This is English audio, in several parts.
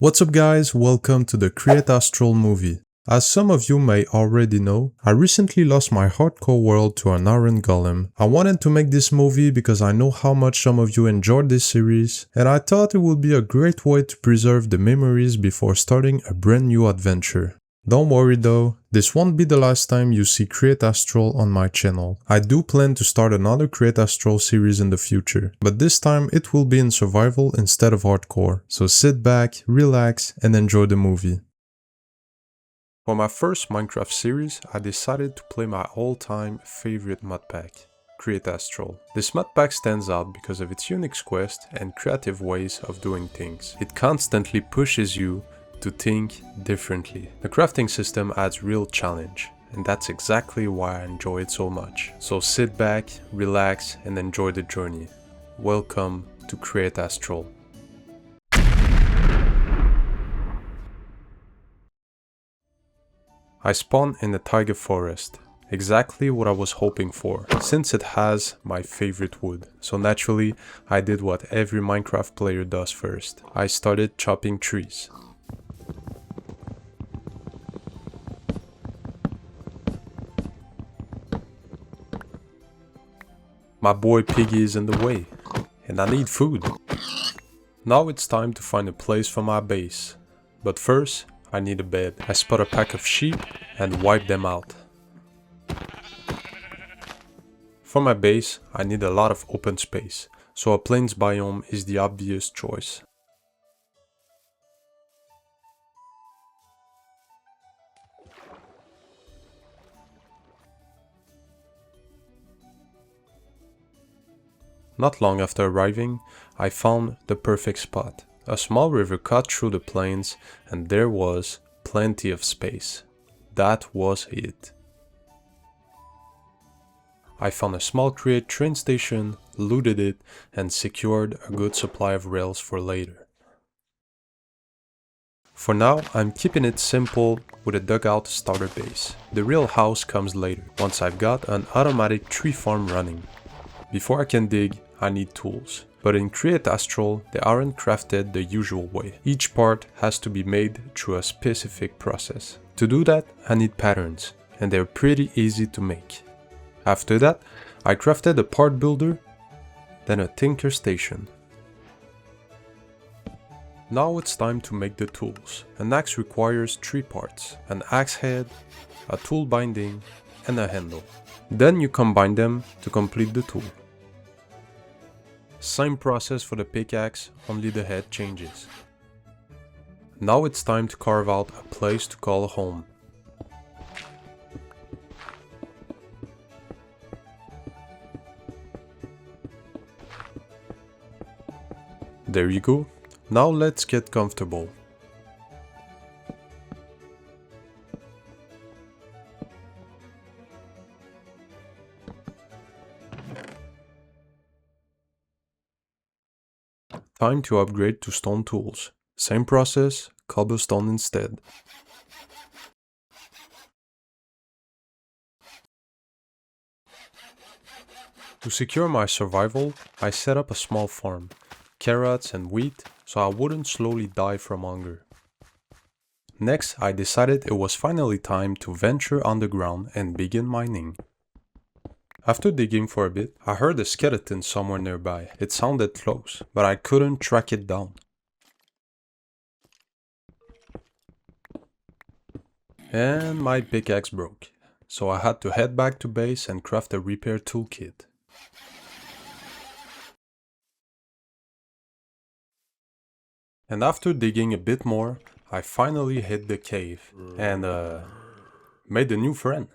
What's up guys, welcome to the Create Astral movie. As some of you may already know, I recently lost my hardcore world to an iron golem. I wanted to make this movie because I know how much some of you enjoyed this series, and I thought it would be a great way to preserve the memories before starting a brand new adventure. Don't worry though, this won't be the last time you see Create Astral on my channel. I do plan to start another Create Astral series in the future, but this time it will be in survival instead of hardcore. So sit back, relax, and enjoy the movie. For my first Minecraft series, I decided to play my all-time favorite mod pack, Create Astral. This mod pack stands out because of its unique quest and creative ways of doing things. It constantly pushes you to think differently. The crafting system adds real challenge, and that's exactly why I enjoy it so much. So sit back, relax, and enjoy the journey. Welcome to Create Astral. I spawned in the taiga forest, exactly what I was hoping for, since it has my favorite wood. So naturally, I did what every Minecraft player does first. I started chopping trees. My boy Piggy is in the way, and I need food. Now it's time to find a place for my base. But first, I need a bed. I spot a pack of sheep and wipe them out. For my base, I need a lot of open space, so a plains biome is the obvious choice. Not long after arriving, I found the perfect spot. A small river cut through the plains, and there was plenty of space. That was it. I found a small Create train station, looted it, and secured a good supply of rails for later. For now, I'm keeping it simple with a dugout starter base. The real house comes later, once I've got an automatic tree farm running. Before I can dig, I need tools. But in Create Astral, they aren't crafted the usual way. Each part has to be made through a specific process. To do that, I need patterns, and they're pretty easy to make. After that, I crafted a part builder, then a tinker station. Now it's time to make the tools. An axe requires 3 parts: an axe head, a tool binding, and a handle. Then you combine them to complete the tool. Same process for the pickaxe, only the head changes. Now it's time to carve out a place to call home. There you go. Now let's get comfortable. Time to upgrade to stone tools. Same process, cobblestone instead. To secure my survival, I set up a small farm, carrots and wheat, so I wouldn't slowly die from hunger. Next, I decided it was finally time to venture underground and begin mining. After digging for a bit, I heard a skeleton somewhere nearby. It sounded close, but I couldn't track it down. And my pickaxe broke, so I had to head back to base and craft a repair toolkit. And after digging a bit more, I finally hit the cave and made a new friend.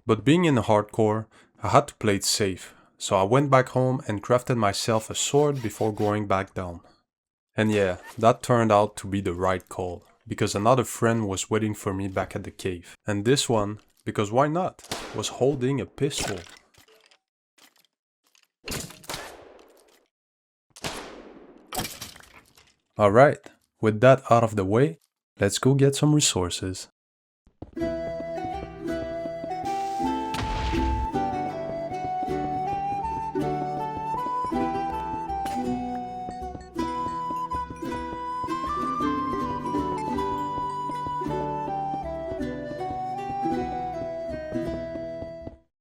But being in hardcore, I had to play it safe, so I went back home and crafted myself a sword before going back down. And yeah, that turned out to be the right call, because another friend was waiting for me back at the cave. And this one, because why not, was holding a pistol. Alright, with that out of the way, let's go get some resources.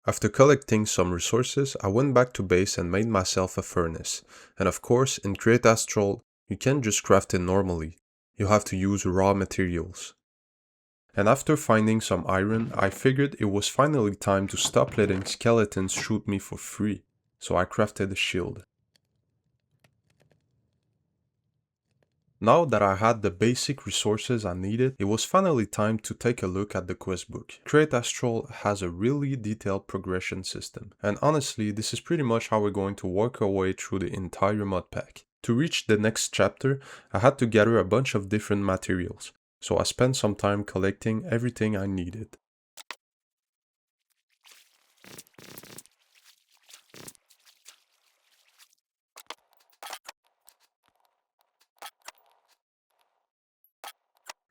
After collecting some resources, I went back to base and made myself a furnace. And of course, in Create Astral, you can't just craft it normally. You have to use raw materials. And after finding some iron, I figured it was finally time to stop letting skeletons shoot me for free. So I crafted a shield. Now that I had the basic resources I needed, it was finally time to take a look at the quest book. Create Astral has a really detailed progression system, and honestly, this is pretty much how we're going to work our way through the entire mod pack. To reach the next chapter, I had to gather a bunch of different materials, so I spent some time collecting everything I needed.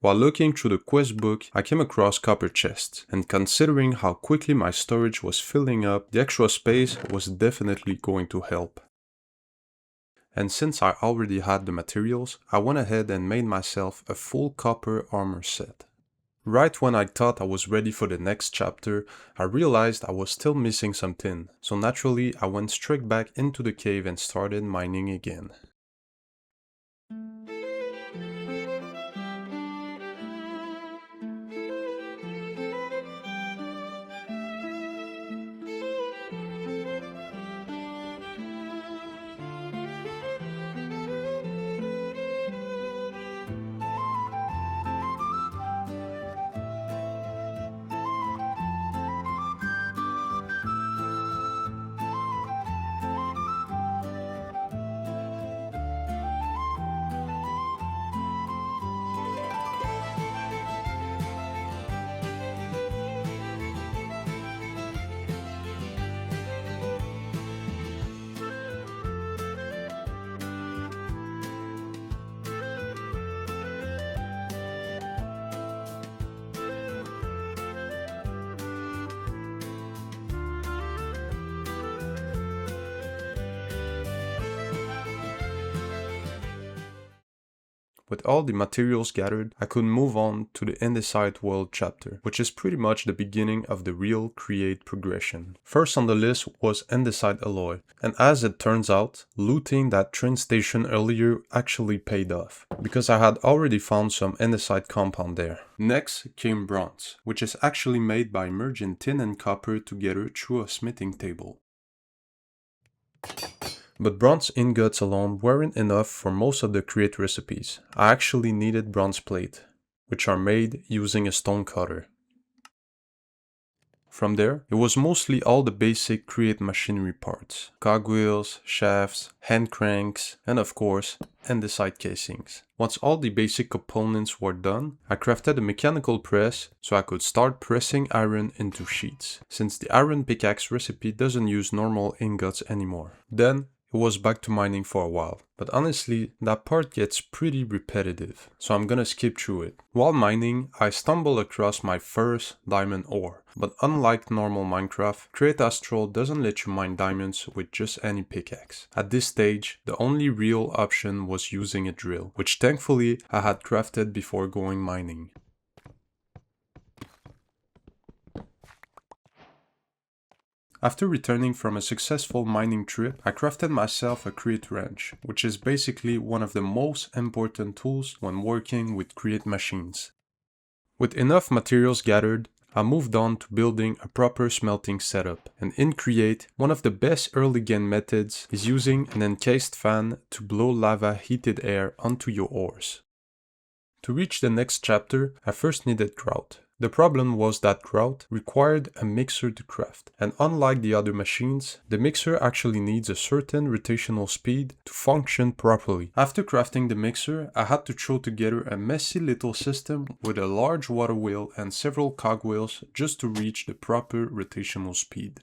While looking through the quest book, I came across copper chests, and considering how quickly my storage was filling up, the extra space was definitely going to help. And since I already had the materials, I went ahead and made myself a full copper armor set. Right when I thought I was ready for the next chapter, I realized I was still missing some tin, so naturally I went straight back into the cave and started mining again. With all the materials gathered, I could move on to the Andesite World chapter, which is pretty much the beginning of the real Create progression. First on the list was Andesite alloy, and as it turns out, looting that train station earlier actually paid off, because I had already found some Andesite compound there. Next came bronze, which is actually made by merging tin and copper together through a smithing table. But bronze ingots alone weren't enough for most of the Create recipes. I actually needed bronze plate, which are made using a stone cutter. From there, it was mostly all the basic Create machinery parts. Cogwheels, shafts, hand cranks, and of course, andesite casings. Once all the basic components were done, I crafted a mechanical press so I could start pressing iron into sheets, since the iron pickaxe recipe doesn't use normal ingots anymore. Then, it was back to mining for a while, but honestly, that part gets pretty repetitive, so I'm gonna skip through it. While mining, I stumbled across my first diamond ore, but unlike normal Minecraft, Create Astral doesn't let you mine diamonds with just any pickaxe. At this stage, the only real option was using a drill, which thankfully I had crafted before going mining. After returning from a successful mining trip, I crafted myself a Create wrench, which is basically one of the most important tools when working with Create machines. With enough materials gathered, I moved on to building a proper smelting setup, and in Create, one of the best early game methods is using an encased fan to blow lava heated air onto your ores. To reach the next chapter, I first needed grout. The problem was that grout required a mixer to craft, and unlike the other machines, the mixer actually needs a certain rotational speed to function properly. After crafting the mixer, I had to throw together a messy little system with a large water wheel and several cogwheels just to reach the proper rotational speed.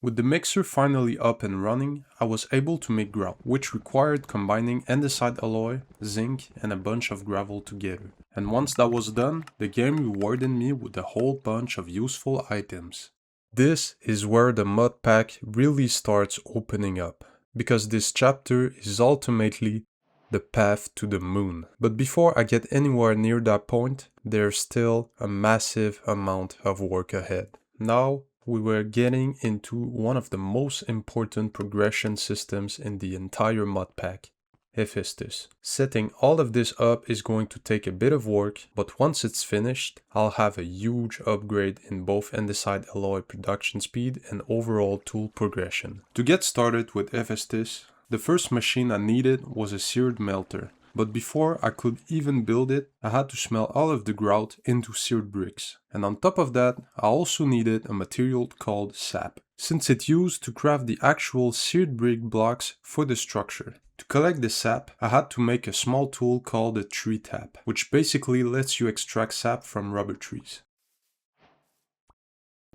With the mixer finally up and running, I was able to make grout, which required combining andesite alloy, zinc, and a bunch of gravel together. And once that was done, the game rewarded me with a whole bunch of useful items. This is where the mod pack really starts opening up, because this chapter is ultimately the path to the moon. But before I get anywhere near that point, there's still a massive amount of work ahead. Now, we were getting into one of the most important progression systems in the entire mod pack, Hephaestus. Setting all of this up is going to take a bit of work, but once it's finished, I'll have a huge upgrade in both andesite alloy production speed and overall tool progression. To get started with Hephaestus, the first machine I needed was a seared melter. But before I could even build it, I had to smelt all of the grout into seared bricks. And on top of that, I also needed a material called sap, since it's used to craft the actual seared brick blocks for the structure. To collect the sap, I had to make a small tool called a tree tap, which basically lets you extract sap from rubber trees.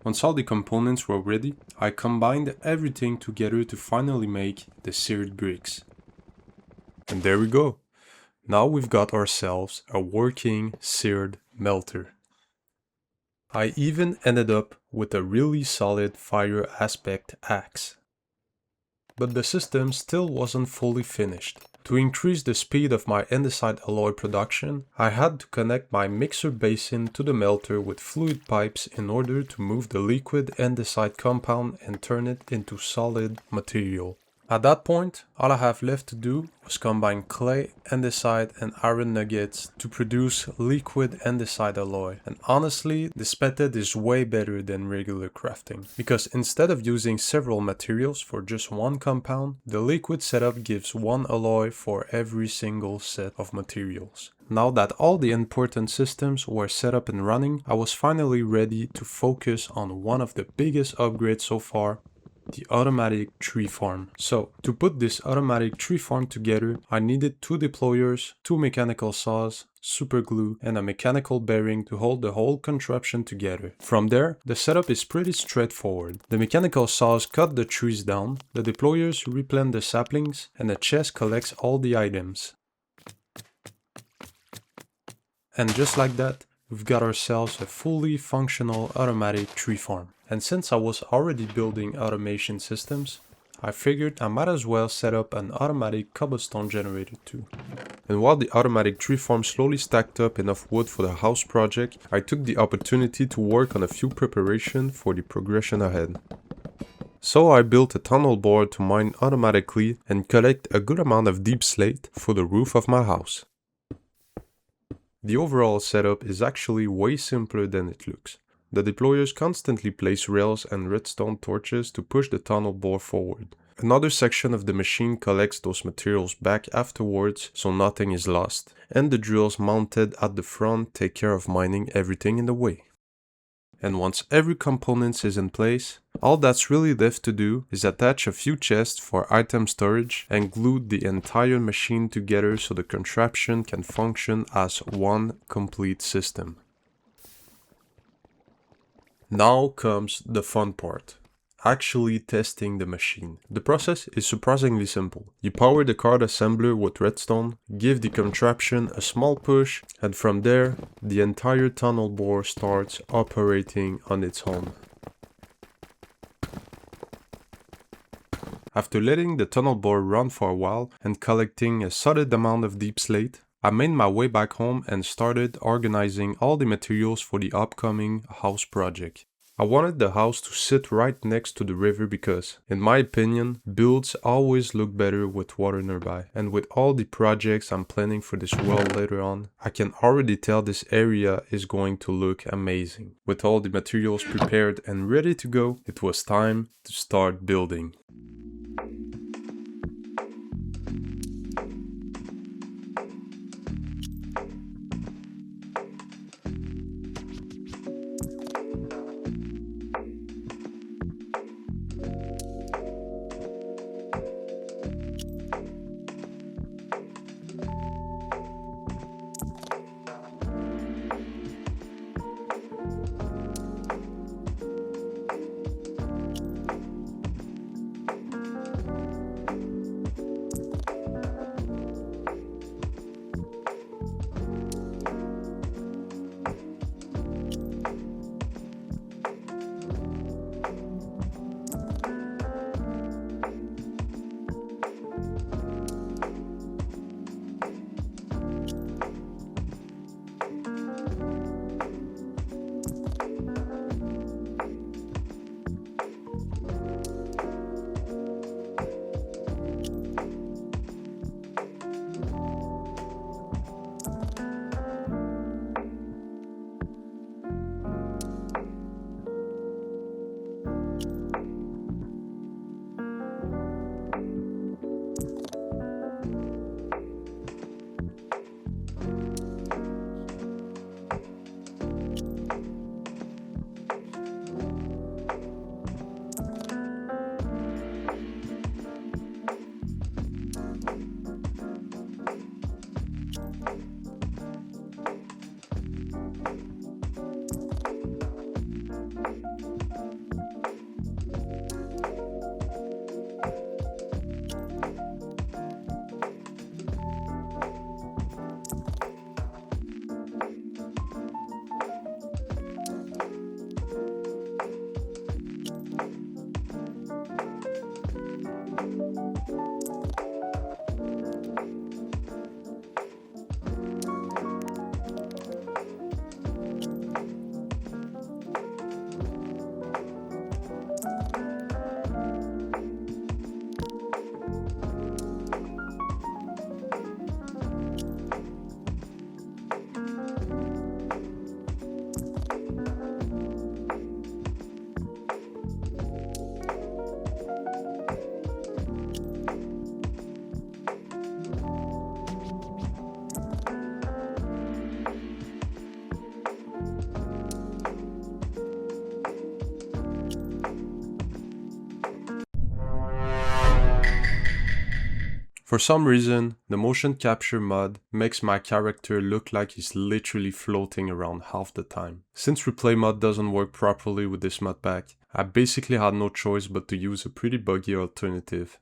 Once all the components were ready, I combined everything together to finally make the seared bricks. And there we go. Now we've got ourselves a working seared melter. I even ended up with a really solid fire aspect axe. But the system still wasn't fully finished. To increase the speed of my andesite alloy production, I had to connect my mixer basin to the melter with fluid pipes in order to move the liquid andesite compound and turn it into solid material. At that point, all I have left to do was combine clay, andesite and iron nuggets to produce liquid andesite alloy. And honestly, this method is way better than regular crafting, because instead of using several materials for just one compound, the liquid setup gives one alloy for every single set of materials. Now that all the important systems were set up and running, I was finally ready to focus on one of the biggest upgrades so far, the automatic tree farm. So, to put this automatic tree farm together, I needed 2 deployers, 2 mechanical saws, super glue, and a mechanical bearing to hold the whole contraption together. From there, the setup is pretty straightforward. The mechanical saws cut the trees down, the deployers replant the saplings, and the chest collects all the items. And just like that, we've got ourselves a fully functional automatic tree farm. And since I was already building automation systems, I figured I might as well set up an automatic cobblestone generator too. And while the automatic tree farm slowly stacked up enough wood for the house project, I took the opportunity to work on a few preparations for the progression ahead. So I built a tunnel board to mine automatically and collect a good amount of deep slate for the roof of my house. The overall setup is actually way simpler than it looks. The deployers constantly place rails and redstone torches to push the tunnel bore forward. Another section of the machine collects those materials back afterwards so nothing is lost, and the drills mounted at the front take care of mining everything in the way. And once every component is in place, all that's really left to do is attach a few chests for item storage and glue the entire machine together so the contraption can function as one complete system. Now comes the fun part, actually testing the machine. The process is surprisingly simple. You power the card assembler with redstone, give the contraption a small push, and from there, the entire tunnel bore starts operating on its own. After letting the tunnel bore run for a while and collecting a solid amount of deep slate, I made my way back home and started organizing all the materials for the upcoming house project. I wanted the house to sit right next to the river because, in my opinion, builds always look better with water nearby. And with all the projects I'm planning for this world later on, I can already tell this area is going to look amazing. With all the materials prepared and ready to go, it was time to start building. For some reason, the motion capture mod makes my character look like he's literally floating around half the time. Since replay mode doesn't work properly with this mod pack, I basically had no choice but to use a pretty buggy alternative.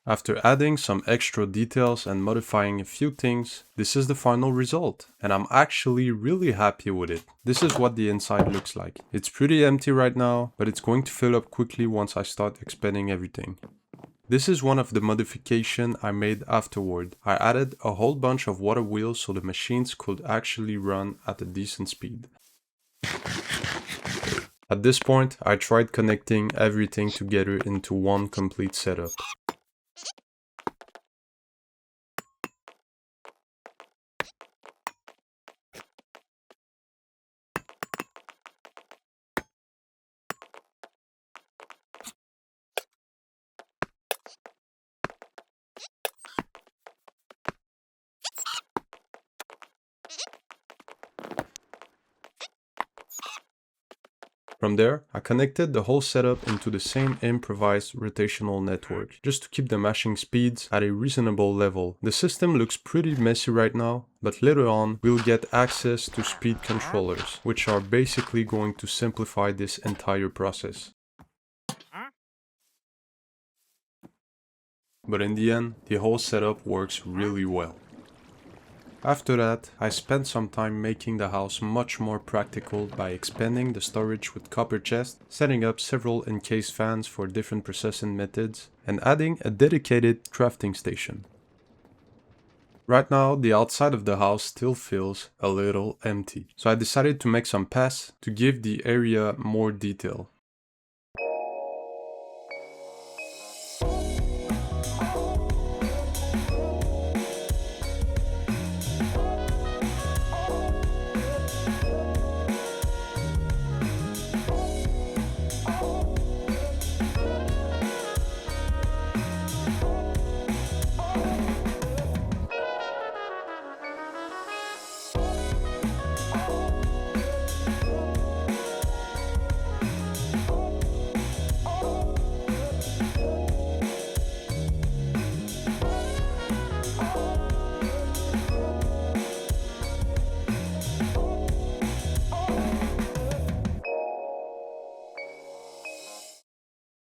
After adding some extra details and modifying a few things, this is the final result, and I'm actually really happy with it. This is what the inside looks like. It's pretty empty right now, but it's going to fill up quickly once I start expanding everything. This is one of the modifications I made afterward. I added a whole bunch of water wheels so the machines could actually run at a decent speed. At this point, I tried connecting everything together into one complete setup. From there, I connected the whole setup into the same improvised rotational network, just to keep the mashing speeds at a reasonable level. The system looks pretty messy right now, but later on we'll get access to speed controllers, which are basically going to simplify this entire process. But in the end, the whole setup works really well. After that, I spent some time making the house much more practical by expanding the storage with copper chests, setting up several encased fans for different processing methods, and adding a dedicated crafting station. Right now, the outside of the house still feels a little empty, so I decided to make some paths to give the area more detail.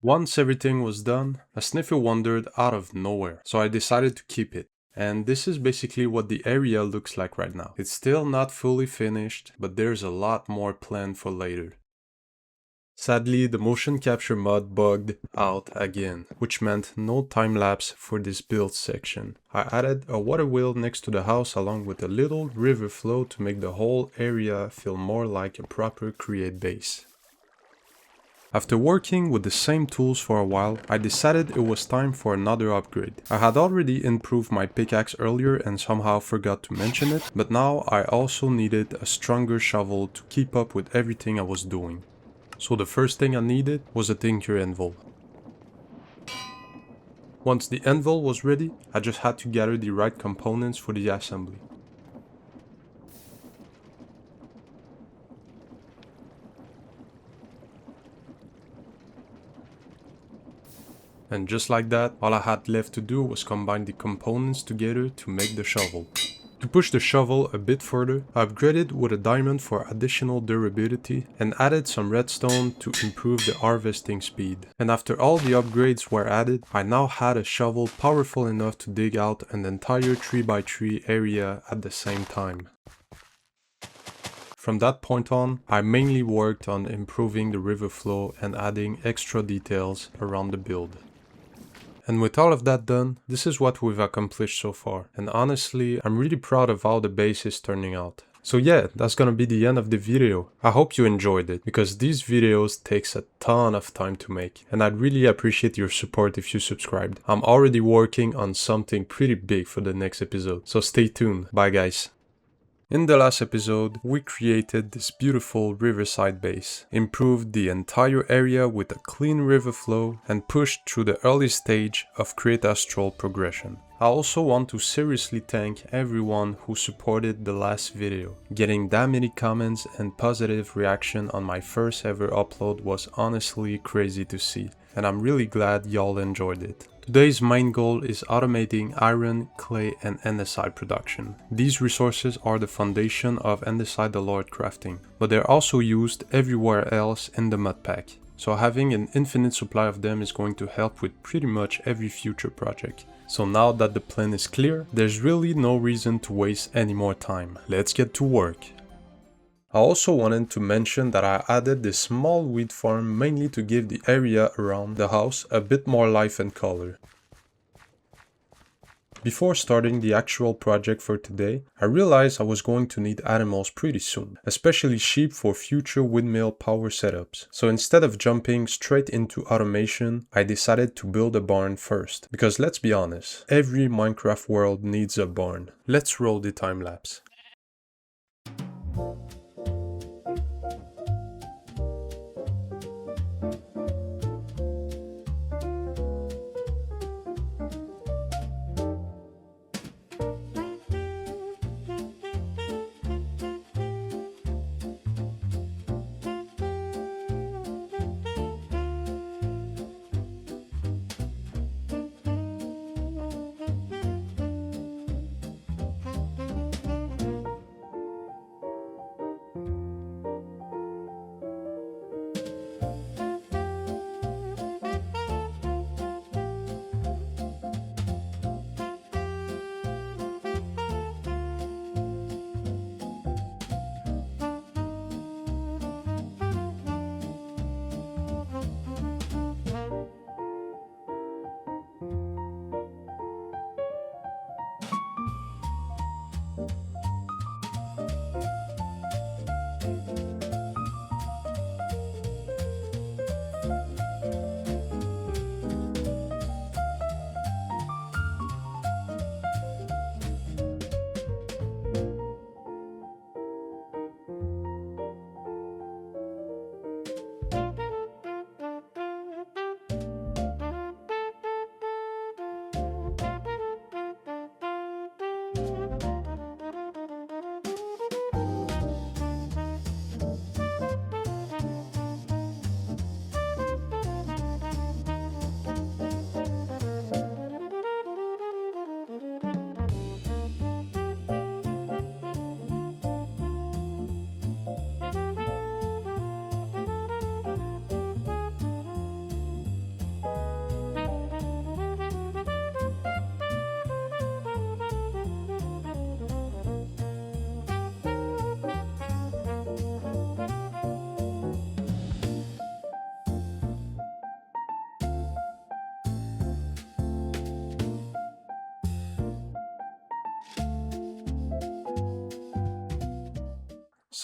Once everything was done, a sniffer wandered out of nowhere, so I decided to keep it. And this is basically what the area looks like right now. It's still not fully finished, but there's a lot more planned for later. Sadly, the motion capture mod bugged out again, which meant no time lapse for this build section. I added a water wheel next to the house along with a little river flow to make the whole area feel more like a proper create base. After working with the same tools for a while, I decided it was time for another upgrade. I had already improved my pickaxe earlier and somehow forgot to mention it, but now I also needed a stronger shovel to keep up with everything I was doing. So the first thing I needed was a tinker anvil. Once the anvil was ready, I just had to gather the right components for the assembly. And just like that, all I had left to do was combine the components together to make the shovel. To push the shovel a bit further, I upgraded with a diamond for additional durability and added some redstone to improve the harvesting speed. And after all the upgrades were added, I now had a shovel powerful enough to dig out an entire 3x3 area at the same time. From that point on, I mainly worked on improving the river flow and adding extra details around the build. And with all of that done, this is what we've accomplished so far. And honestly, I'm really proud of how the base is turning out. So yeah, that's gonna be the end of the video. I hope you enjoyed it, because these videos takes a ton of time to make. And I'd really appreciate your support if you subscribed. I'm already working on something pretty big for the next episode, so stay tuned. Bye guys. In the last episode, we created this beautiful riverside base, improved the entire area with a clean river flow, and pushed through the early stage of Create Astral progression. I also want to seriously thank everyone who supported the last video. Getting that many comments and positive reaction on my first ever upload was honestly crazy to see, and I'm really glad y'all enjoyed it. Today's main goal is automating iron, clay and andesite production. These resources are the foundation of andesite alloy crafting, but they're also used everywhere else in the mud pack. So having an infinite supply of them is going to help with pretty much every future project. So now that the plan is clear, there's really no reason to waste any more time. Let's get to work. I also wanted to mention that I added this small wheat farm mainly to give the area around the house a bit more life and color. Before starting the actual project for today, I realized I was going to need animals pretty soon, especially sheep for future windmill power setups. So instead of jumping straight into automation, I decided to build a barn first. Because let's be honest, every Minecraft world needs a barn. Let's roll the time lapse.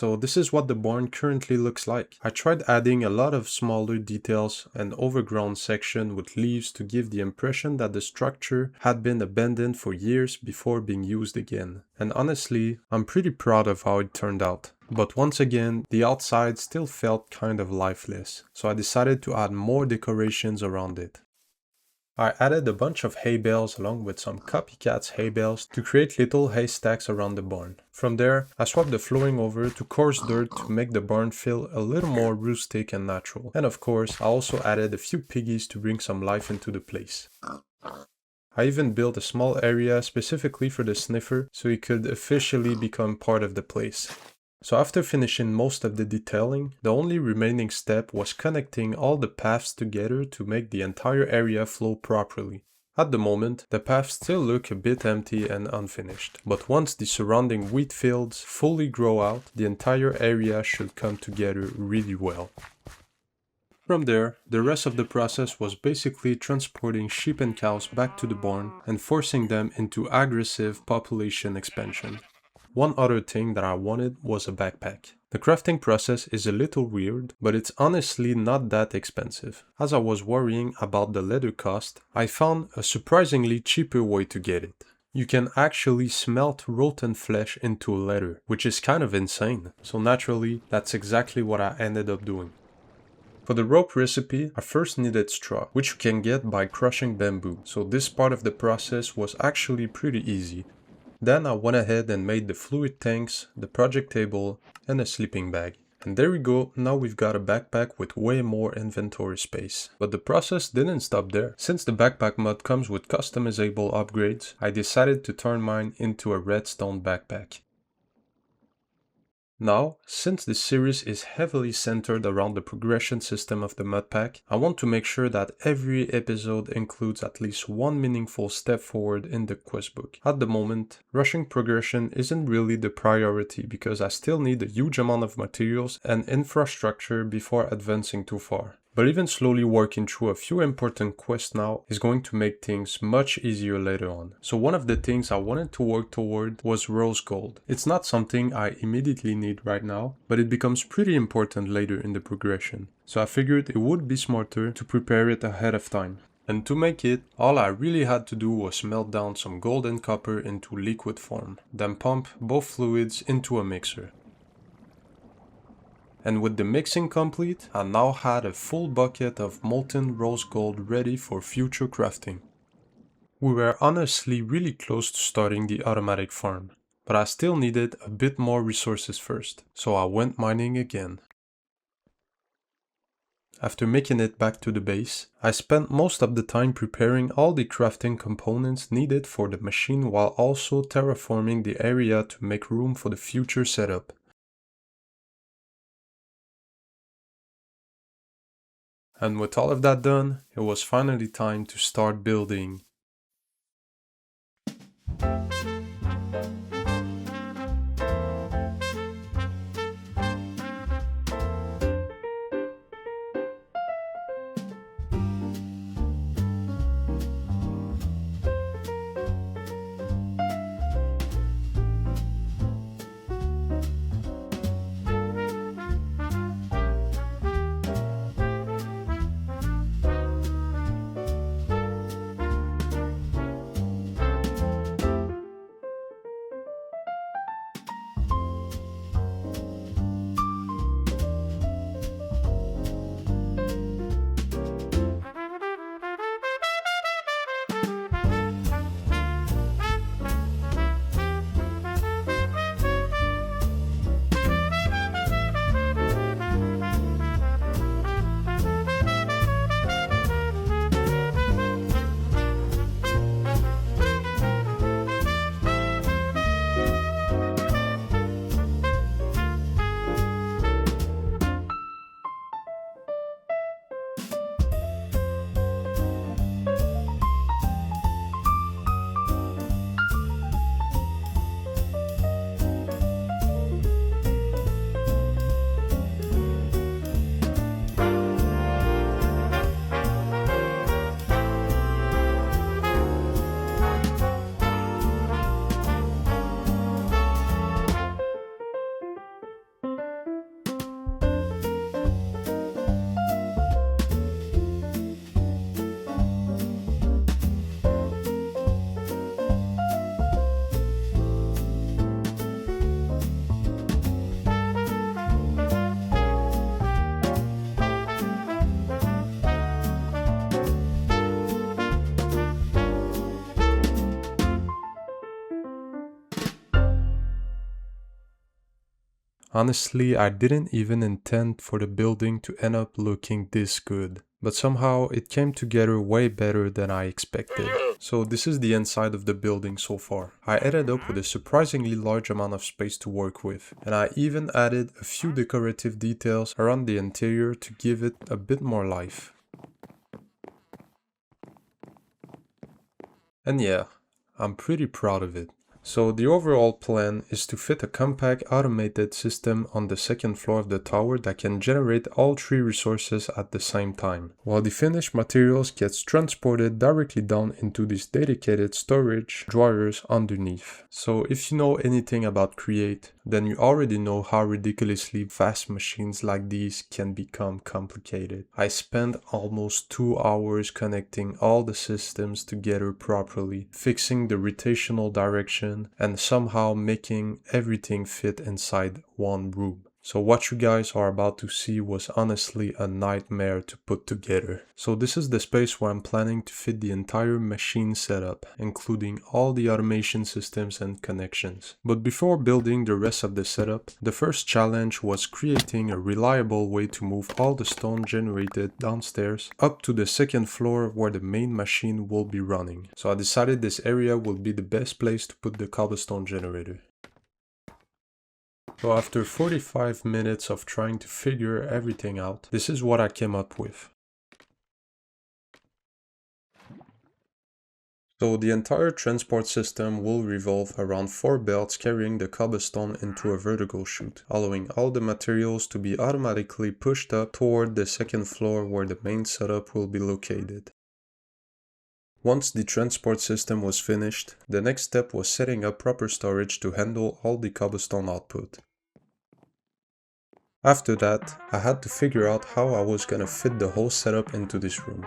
So this is what the barn currently looks like. I tried adding a lot of smaller details and overgrown section with leaves to give the impression that the structure had been abandoned for years before being used again. And honestly, I'm pretty proud of how it turned out. But once again, the outside still felt kind of lifeless, so I decided to add more decorations around it. I added a bunch of hay bales along with some copycats hay bales to create little haystacks around the barn. From there, I swapped the flooring over to coarse dirt to make the barn feel a little more rustic and natural. And of course, I also added a few piggies to bring some life into the place. I even built a small area specifically for the sniffer so he could officially become part of the place. So after finishing most of the detailing, the only remaining step was connecting all the paths together to make the entire area flow properly. At the moment, the paths still look a bit empty and unfinished, but once the surrounding wheat fields fully grow out, the entire area should come together really well. From there, the rest of the process was basically transporting sheep and cows back to the barn and forcing them into aggressive population expansion. One other thing that I wanted was a backpack. The crafting process is a little weird, but it's honestly not that expensive. As I was worrying about the leather cost, I found a surprisingly cheaper way to get it. You can actually smelt rotten flesh into leather, which is kind of insane. So naturally, that's exactly what I ended up doing. For the rope recipe, I first needed straw, which you can get by crushing bamboo, so this part of the process was actually pretty easy. Then I went ahead and made the fluid tanks, the project table, and a sleeping bag. And there we go, now we've got a backpack with way more inventory space. But the process didn't stop there. Since the backpack mod comes with customizable upgrades, I decided to turn mine into a redstone backpack. Now, since this series is heavily centered around the progression system of the mod pack, I want to make sure that every episode includes at least one meaningful step forward in the quest book. At the moment, rushing progression isn't really the priority because I still need a huge amount of materials and infrastructure before advancing too far. But even slowly working through a few important quests now is going to make things much easier later on. So one of the things I wanted to work toward was rose gold. It's not something I immediately need right now, but it becomes pretty important later in the progression. So I figured it would be smarter to prepare it ahead of time. And to make it, all I really had to do was melt down some gold and copper into liquid form, then pump both fluids into a mixer. And with the mixing complete, I now had a full bucket of molten rose gold ready for future crafting. We were honestly really close to starting the automatic farm, but I still needed a bit more resources first, so I went mining again. After making it back to the base, I spent most of the time preparing all the crafting components needed for the machine while also terraforming the area to make room for the future setup. And with all of that done, it was finally time to start building. Honestly, I didn't even intend for the building to end up looking this good. But somehow it came together way better than I expected. So this is the inside of the building so far. I ended up with a surprisingly large amount of space to work with, and I even added a few decorative details around the interior to give it a bit more life. And yeah, I'm pretty proud of it. So the overall plan is to fit a compact automated system on the second floor of the tower that can generate all three resources at the same time, while the finished materials gets transported directly down into these dedicated storage drawers underneath. So if you know anything about Create, then you already know how ridiculously fast machines like these can become complicated. I spent almost 2 hours connecting all the systems together properly, fixing the rotational direction, and somehow making everything fit inside one room. So what you guys are about to see was honestly a nightmare to put together. So this is the space where I'm planning to fit the entire machine setup, including all the automation systems and connections. But before building the rest of the setup, the first challenge was creating a reliable way to move all the stone generated downstairs up to the second floor where the main machine will be running. So I decided this area would be the best place to put the cobblestone generator. So after 45 minutes of trying to figure everything out, this is what I came up with. So the entire transport system will revolve around 4 belts carrying the cobblestone into a vertical chute, allowing all the materials to be automatically pushed up toward the second floor where the main setup will be located. Once the transport system was finished, the next step was setting up proper storage to handle all the cobblestone output. After that, I had to figure out how I was gonna fit the whole setup into this room.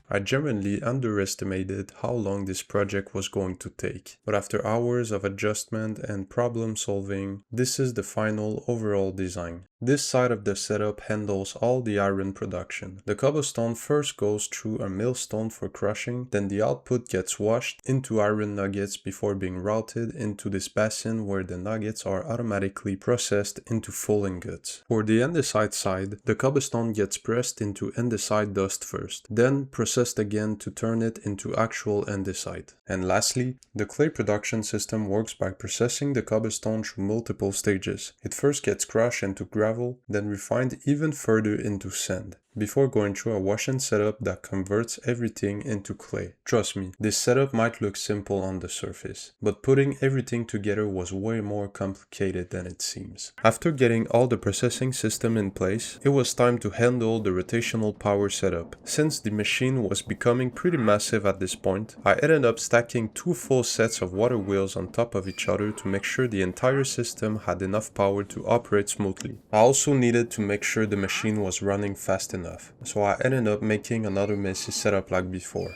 I genuinely underestimated how long this project was going to take, but after hours of adjustment and problem solving, this is the final overall design. This side of the setup handles all the iron production. The cobblestone first goes through a millstone for crushing, then the output gets washed into iron nuggets before being routed into this basin where the nuggets are automatically processed into full ingots. For the andesite side, the cobblestone gets pressed into andesite dust first, then processed again to turn it into actual andesite. And lastly, the clay production system works by processing the cobblestone through multiple stages. It first gets crushed into gravel, then refined even further into sand. before going through a washing setup that converts everything into clay. Trust me, this setup might look simple on the surface, but putting everything together was way more complicated than it seems. After getting all the processing system in place, it was time to handle the rotational power setup. Since the machine was becoming pretty massive at this point, I ended up stacking 2 full sets of water wheels on top of each other to make sure the entire system had enough power to operate smoothly. I also needed to make sure the machine was running fast enough, so I ended up making another messy setup like before.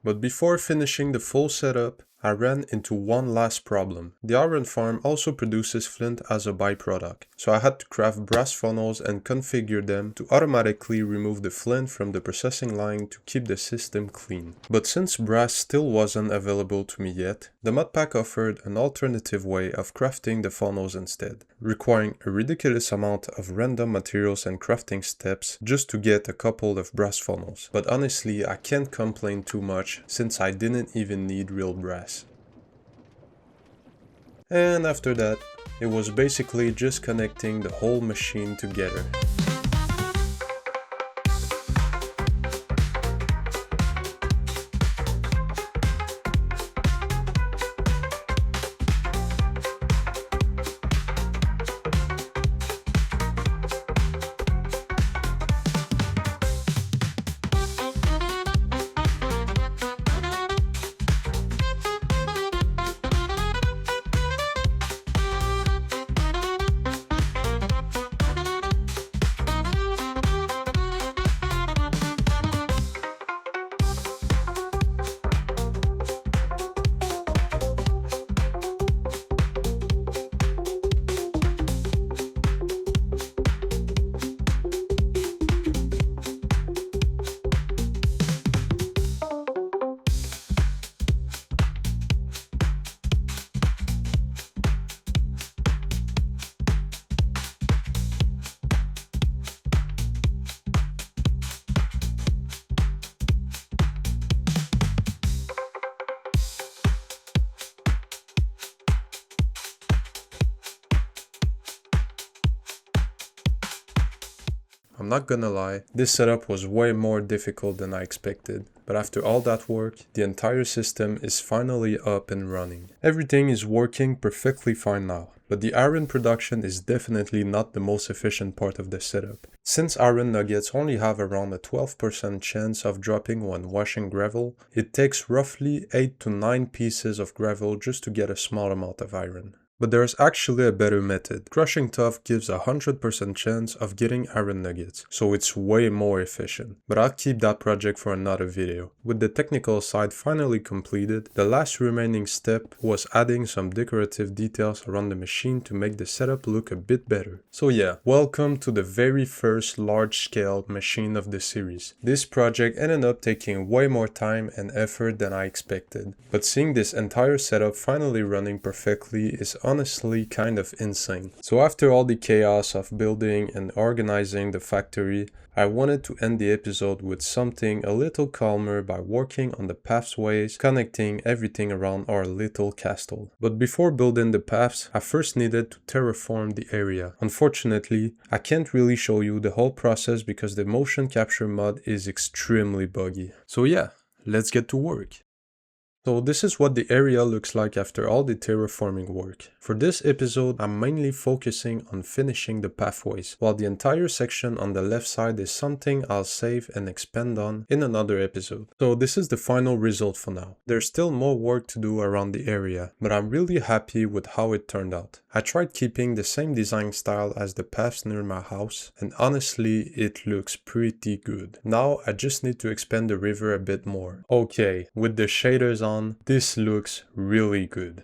But before finishing the full setup, I ran into one last problem. The iron farm also produces flint as a byproduct, so I had to craft brass funnels and configure them to automatically remove the flint from the processing line to keep the system clean. But since brass still wasn't available to me yet, the modpack offered an alternative way of crafting the funnels instead, requiring a ridiculous amount of random materials and crafting steps just to get a couple of brass funnels. But honestly, I can't complain too much since I didn't even need real brass. And after that, it was basically just connecting the whole machine together. I'm not gonna lie, this setup was way more difficult than I expected, but after all that work, the entire system is finally up and running. Everything is working perfectly fine now, but the iron production is definitely not the most efficient part of the setup. Since iron nuggets only have around a 12% chance of dropping when washing gravel, it takes roughly 8 to 9 pieces of gravel just to get a small amount of iron. But there's actually a better method. Crushing tough gives a 100% chance of getting iron nuggets, so it's way more efficient. But I'll keep that project for another video. With the technical side finally completed, the last remaining step was adding some decorative details around the machine to make the setup look a bit better. So yeah, welcome to the very first large-scale machine of the series. This project ended up taking way more time and effort than I expected, but seeing this entire setup finally running perfectly is honestly kind of insane. So after all the chaos of building and organizing the factory, I wanted to end the episode with something a little calmer by working on the pathways connecting everything around our little castle. But before building the paths, I first needed to terraform the area. Unfortunately, I can't really show you the whole process because the motion capture mod is extremely buggy. So yeah, let's get to work. So this is what the area looks like after all the terraforming work. For this episode, I'm mainly focusing on finishing the pathways, while the entire section on the left side is something I'll save and expand on in another episode. So this is the final result for now. There's still more work to do around the area, but I'm really happy with how it turned out. I tried keeping the same design style as the paths near my house, and honestly, it looks pretty good. Now I just need to expand the river a bit more. Okay, with the shaders on, this looks really good.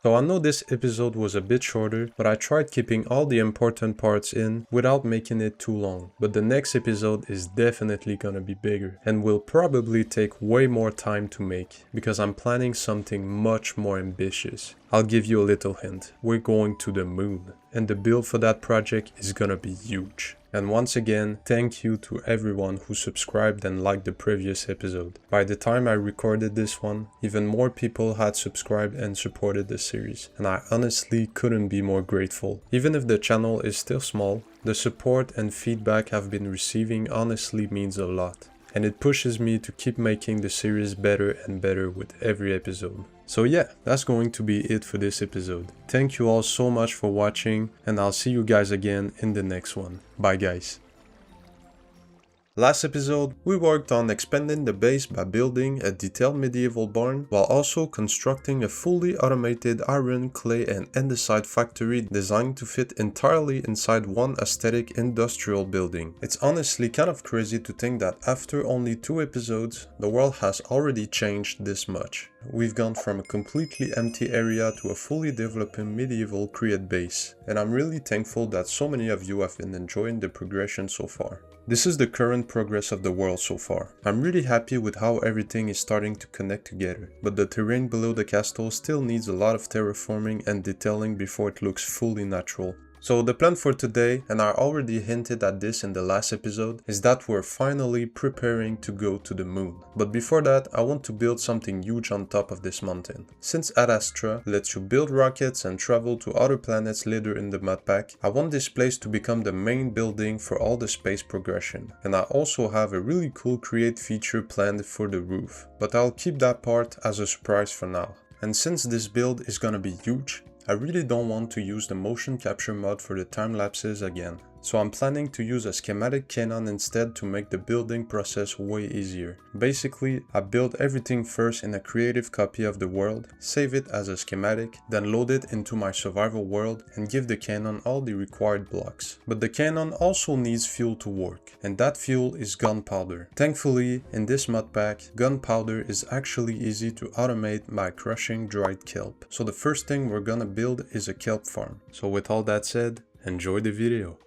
So I know this episode was a bit shorter, but I tried keeping all the important parts in without making it too long. But the next episode is definitely gonna be bigger and will probably take way more time to make because I'm planning something much more ambitious. I'll give you a little hint. We're going to the moon, and the build for that project is gonna be huge. And once again, thank you to everyone who subscribed and liked the previous episode. By the time I recorded this one, even more people had subscribed and supported the series, and I honestly couldn't be more grateful. Even if the channel is still small, The support and feedback I've been receiving honestly means a lot, and it pushes me to keep making the series better and better with every episode. So yeah, that's going to be it for this episode. Thank you all so much for watching, and I'll see you guys again in the next one. Bye guys. Last episode, we worked on expanding the base by building a detailed medieval barn while also constructing a fully automated iron, clay and andesite factory designed to fit entirely inside one aesthetic industrial building. It's honestly kind of crazy to think that after only 2 episodes, the world has already changed this much. We've gone from a completely empty area to a fully developing medieval Create base, and I'm really thankful that so many of you have been enjoying the progression so far. This is the current progress of the world so far. I'm really happy with how everything is starting to connect together, but the terrain below the castle still needs a lot of terraforming and detailing before it looks fully natural. So the plan for today, and I already hinted at this in the last episode, is that we're finally preparing to go to the moon. But before that, I want to build something huge on top of this mountain. Since Astral lets you build rockets and travel to other planets later in the map pack, I want this place to become the main building for all the space progression. And I also have a really cool create feature planned for the roof, but I'll keep that part as a surprise for now. And since this build is gonna be huge, I really don't want to use the motion capture mod for the time lapses again, so I'm planning to use a schematic cannon instead to make the building process way easier. Basically, I build everything first in a creative copy of the world, save it as a schematic, then load it into my survival world and give the cannon all the required blocks. But the cannon also needs fuel to work, and that fuel is gunpowder. Thankfully, in this mod pack, gunpowder is actually easy to automate by crushing dried kelp. So the first thing we're gonna build is a kelp farm. So with all that said, enjoy the video.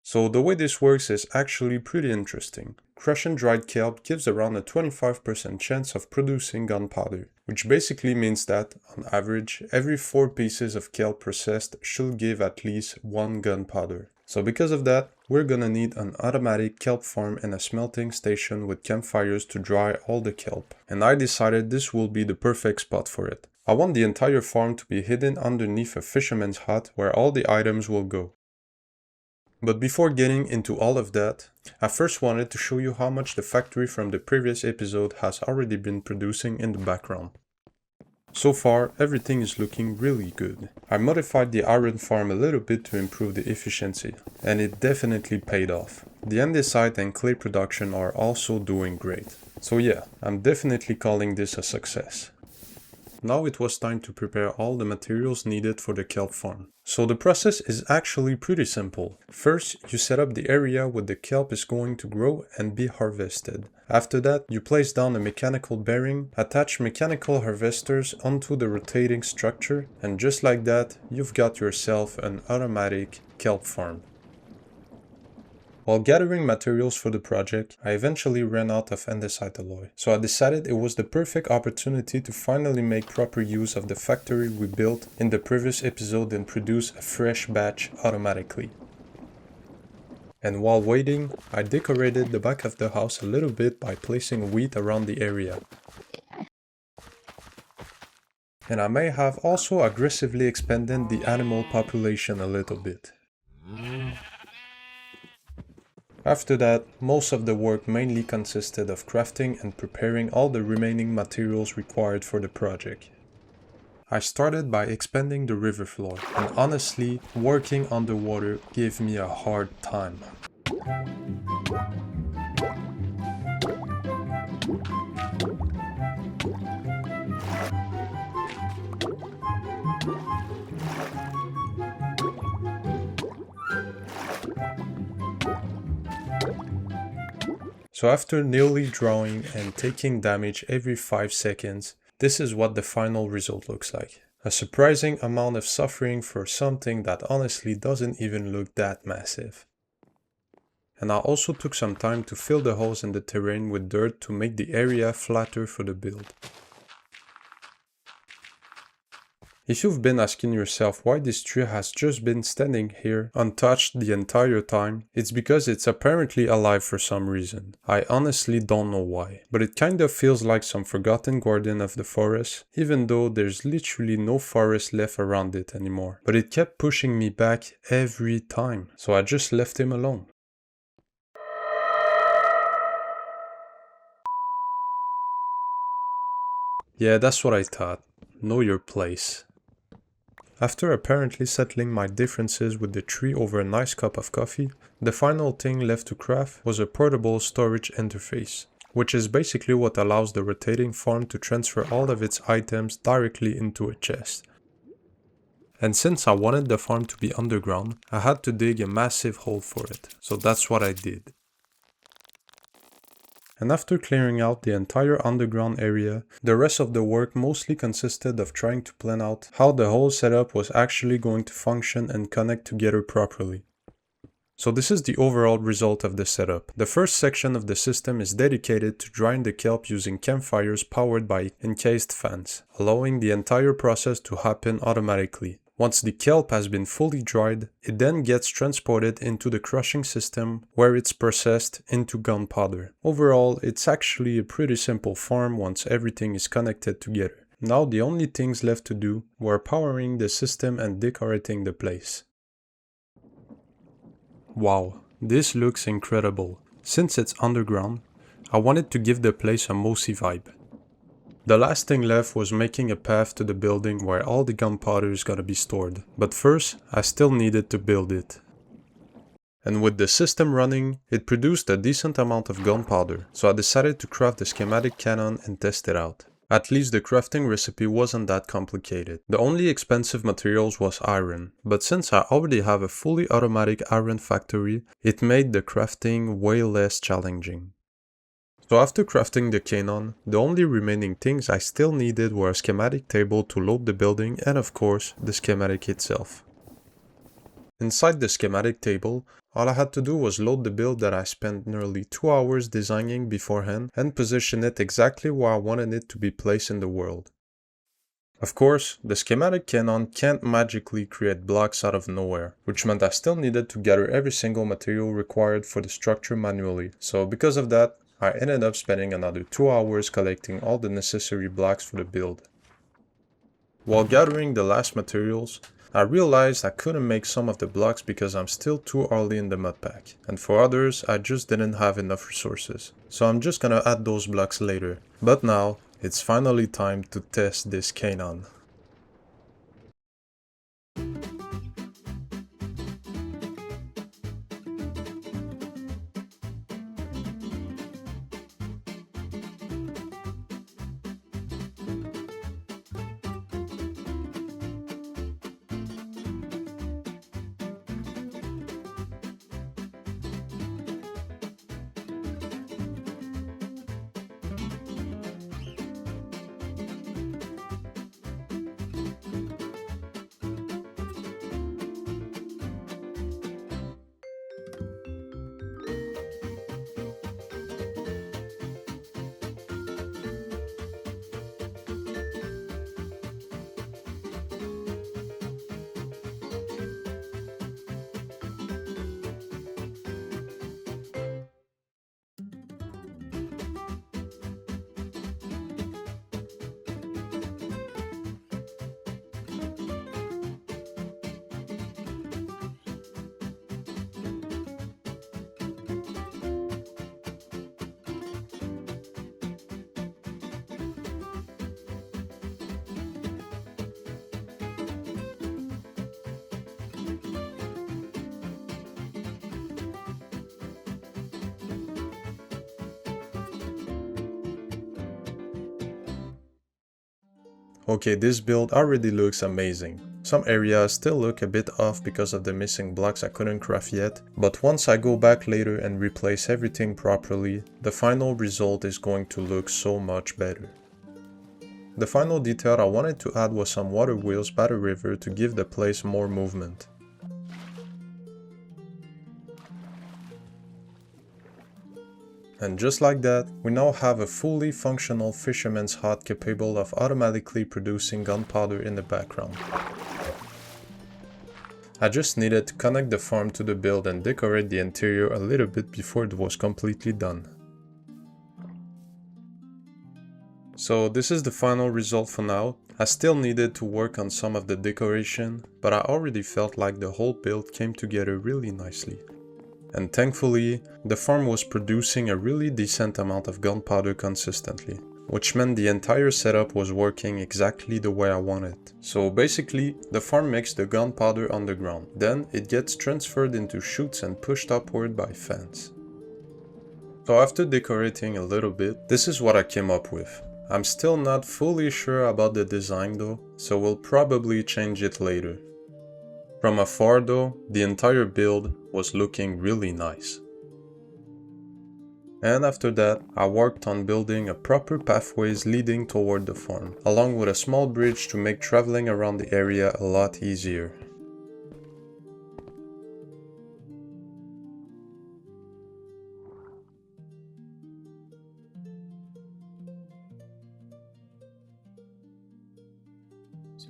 So the way this works is actually pretty interesting. Crushing dried kelp gives around a 25% chance of producing gunpowder, which basically means that, on average, every 4 pieces of kelp processed should give at least 1 gunpowder. So because of that, we're gonna need an automatic kelp farm and a smelting station with campfires to dry all the kelp. And I decided this will be the perfect spot for it. I want the entire farm to be hidden underneath a fisherman's hut where all the items will go. But before getting into all of that, I first wanted to show you how much the factory from the previous episode has already been producing in the background. So far, everything is looking really good. I modified the iron farm a little bit to improve the efficiency, and it definitely paid off. The andesite and clay production are also doing great. So yeah, I'm definitely calling this a success. Now it was time to prepare all the materials needed for the kelp farm. So the process is actually pretty simple. First, you set up the area where the kelp is going to grow and be harvested. After that, you place down a mechanical bearing, attach mechanical harvesters onto the rotating structure, and just like that, you've got yourself an automatic kelp farm. While gathering materials for the project, I eventually ran out of andesite alloy, so I decided it was the perfect opportunity to finally make proper use of the factory we built in the previous episode and produce a fresh batch automatically. And while waiting, I decorated the back of the house a little bit by placing wheat around the area. And I may have also aggressively expanded the animal population a little bit. After that, most of the work mainly consisted of crafting and preparing all the remaining materials required for the project. I started by expanding the river floor, and honestly, working underwater gave me a hard time. So after nearly drawing and taking damage every 5 seconds, this is what the final result looks like. A surprising amount of suffering for something that honestly doesn't even look that massive. And I also took some time to fill the holes in the terrain with dirt to make the area flatter for the build. If you've been asking yourself why this tree has just been standing here untouched the entire time, it's because it's apparently alive for some reason. I honestly don't know why, but it kind of feels like some forgotten guardian of the forest, even though there's literally no forest left around it anymore. But it kept pushing me back every time, so I just left him alone. Yeah, that's what I thought. Know your place. After apparently settling my differences with the tree over a nice cup of coffee, the final thing left to craft was a portable storage interface, which is basically what allows the rotating farm to transfer all of its items directly into a chest. And since I wanted the farm to be underground, I had to dig a massive hole for it, so that's what I did. And after clearing out the entire underground area, the rest of the work mostly consisted of trying to plan out how the whole setup was actually going to function and connect together properly. So this is the overall result of the setup. The first section of the system is dedicated to drying the kelp using campfires powered by encased fans, allowing the entire process to happen automatically. Once the kelp has been fully dried, it then gets transported into the crushing system where it's processed into gunpowder. Overall, it's actually a pretty simple farm once everything is connected together. Now the only things left to do were powering the system and decorating the place. Wow, this looks incredible. Since it's underground, I wanted to give the place a mossy vibe. The last thing left was making a path to the building where all the gunpowder is gonna be stored, but first I still needed to build it. And with the system running, it produced a decent amount of gunpowder, so I decided to craft the schematic cannon and test it out. At least the crafting recipe wasn't that complicated. The only expensive materials was iron, but since I already have a fully automatic iron factory, it made the crafting way less challenging. So after crafting the cannon, the only remaining things I still needed were a schematic table to load the building and of course the schematic itself. Inside the schematic table, all I had to do was load the build that I spent nearly 2 hours designing beforehand and position it exactly where I wanted it to be placed in the world. Of course, the schematic cannon can't magically create blocks out of nowhere, which meant I still needed to gather every single material required for the structure manually, so because of that, I ended up spending another 2 hours collecting all the necessary blocks for the build. While gathering the last materials, I realized I couldn't make some of the blocks because I'm still too early in the mod pack, and for others I just didn't have enough resources, so I'm just gonna add those blocks later. But now, it's finally time to test this cannon. Okay, this build already looks amazing. Some areas still look a bit off because of the missing blocks I couldn't craft yet, but once I go back later and replace everything properly, the final result is going to look so much better. The final detail I wanted to add was some water wheels by the river to give the place more movement. And just like that, we now have a fully functional fisherman's hut capable of automatically producing gunpowder in the background. I just needed to connect the farm to the build and decorate the interior a little bit before it was completely done. So this is the final result for now. I still needed to work on some of the decoration, but I already felt like the whole build came together really nicely. And thankfully, the farm was producing a really decent amount of gunpowder consistently, which meant the entire setup was working exactly the way I wanted. So basically, the farm makes the gunpowder underground, then it gets transferred into chutes and pushed upward by fans. So after decorating a little bit, this is what I came up with. I'm still not fully sure about the design though, so we'll probably change it later. From afar though, the entire build was looking really nice. And after that, I worked on building a proper pathways leading toward the farm, along with a small bridge to make traveling around the area a lot easier.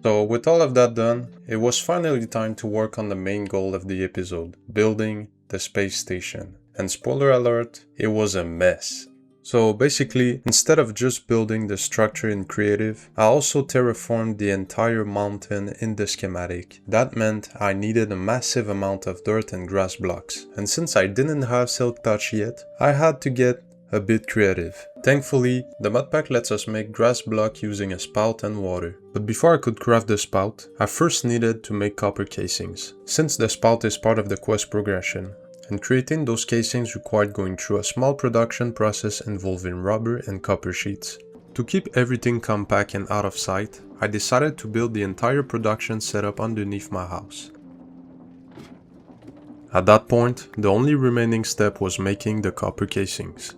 So with all of that done, it was finally time to work on the main goal of the episode, building the space station. And spoiler alert, it was a mess. So basically, instead of just building the structure in creative, I also terraformed the entire mountain in the schematic. That meant I needed a massive amount of dirt and grass blocks. And since I didn't have Silk Touch yet, I had to get a bit creative. Thankfully, the modpack lets us make grass block using a spout and water. But before I could craft the spout, I first needed to make copper casings, since the spout is part of the quest progression, and creating those casings required going through a small production process involving rubber and copper sheets. To keep everything compact and out of sight, I decided to build the entire production setup underneath my house. At that point, the only remaining step was making the copper casings.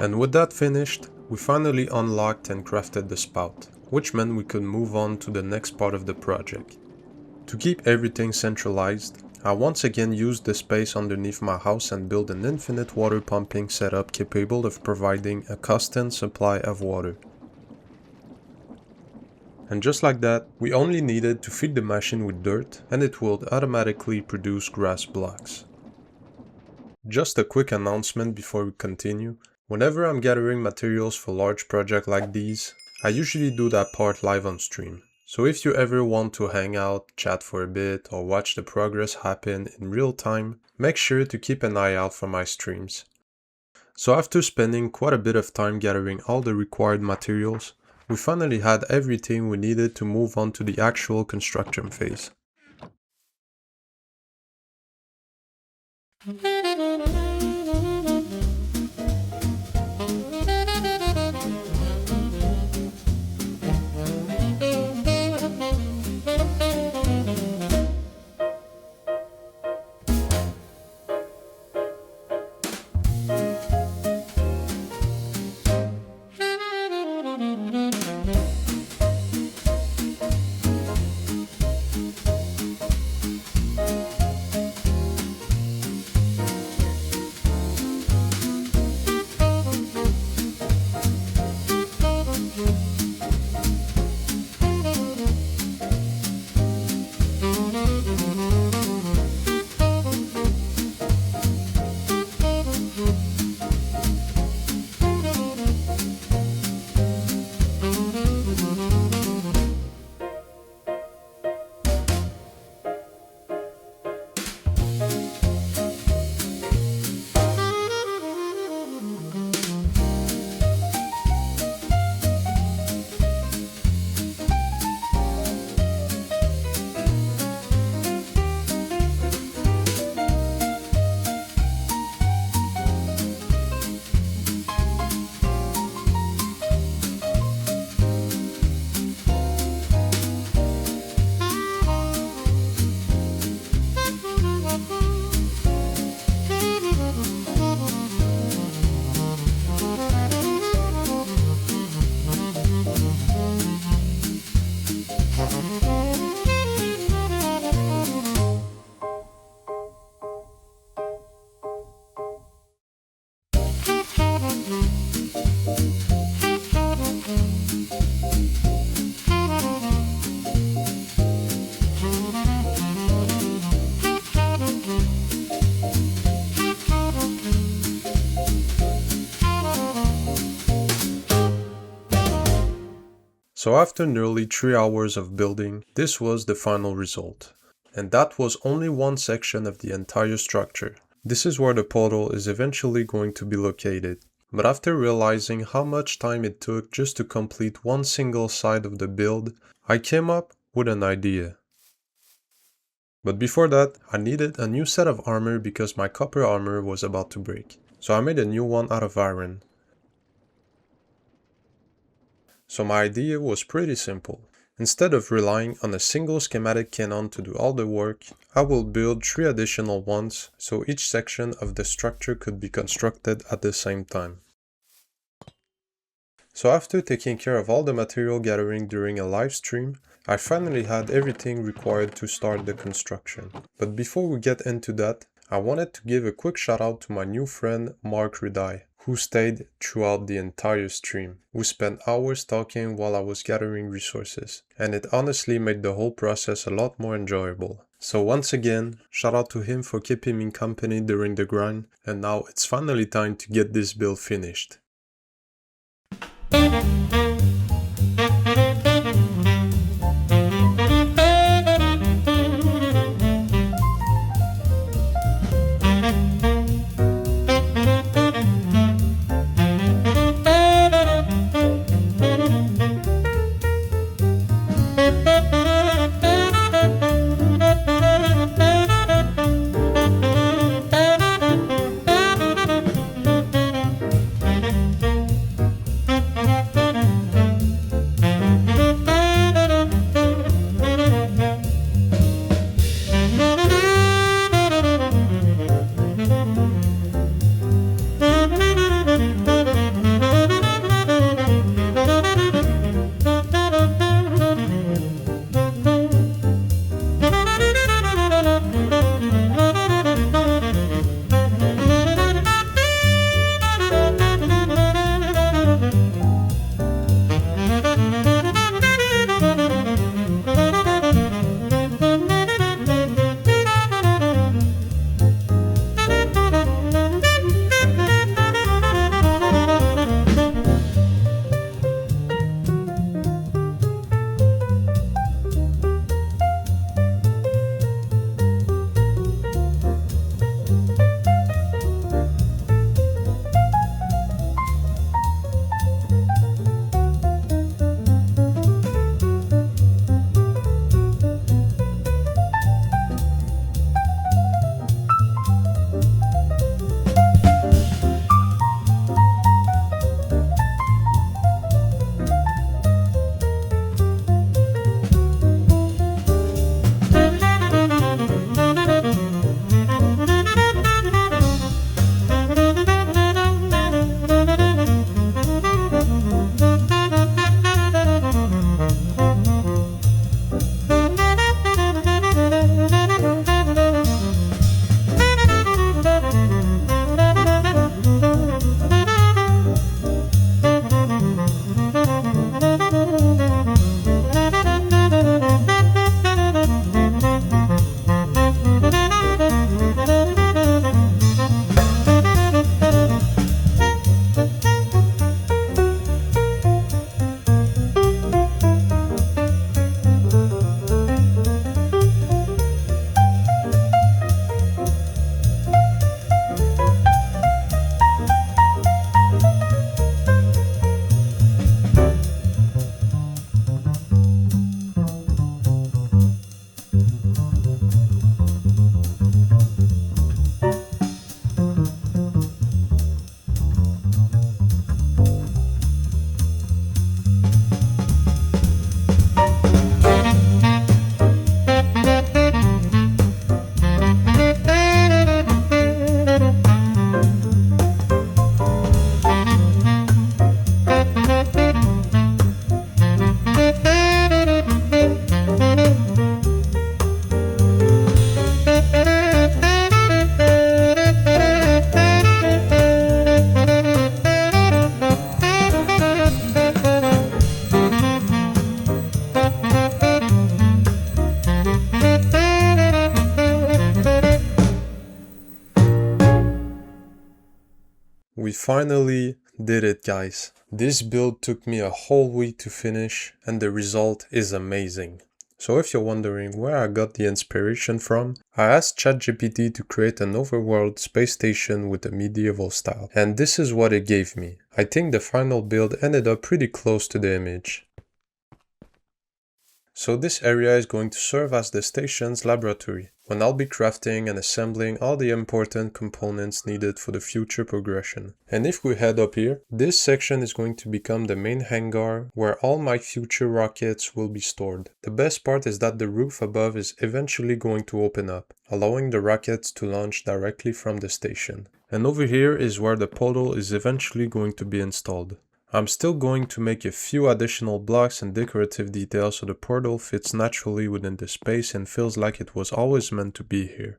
And with that finished, we finally unlocked and crafted the spout, which meant we could move on to the next part of the project. To keep everything centralized, I once again used the space underneath my house and built an infinite water pumping setup capable of providing a constant supply of water. And just like that, we only needed to feed the machine with dirt and it would automatically produce grass blocks. Just a quick announcement before we continue. Whenever I'm gathering materials for large projects like these, I usually do that part live on stream. So if you ever want to hang out, chat for a bit, or watch the progress happen in real time, make sure to keep an eye out for my streams. So after spending quite a bit of time gathering all the required materials, we finally had everything we needed to move on to the actual construction phase. So after nearly 3 hours of building, this was the final result. And that was only one section of the entire structure. This is where the portal is eventually going to be located. But after realizing how much time it took just to complete one single side of the build, I came up with an idea. But before that, I needed a new set of armor because my copper armor was about to break. So I made a new one out of iron. So my idea was pretty simple. Instead of relying on a single schematic cannon to do all the work, I will build 3 additional ones so each section of the structure could be constructed at the same time. So after taking care of all the material gathering during a live stream, I finally had everything required to start the construction. But before we get into that, I wanted to give a quick shout out to my new friend Mark Redai, who stayed throughout the entire stream. We spent hours talking while I was gathering resources, and it honestly made the whole process a lot more enjoyable. So once again, shout out to him for keeping me company during the grind, and now it's finally time to get this build finished. We finally did it, guys. This build took me a whole week to finish and the result is amazing. So if you're wondering where I got the inspiration from, I asked ChatGPT to create an overworld space station with a medieval style, and this is what it gave me. I think the final build ended up pretty close to the image. So this area is going to serve as the station's laboratory, when I'll be crafting and assembling all the important components needed for the future progression. And if we head up here, this section is going to become the main hangar where all my future rockets will be stored. The best part is that the roof above is eventually going to open up, allowing the rockets to launch directly from the station. And over here is where the portal is eventually going to be installed. I'm still going to make a few additional blocks and decorative details so the portal fits naturally within the space and feels like it was always meant to be here.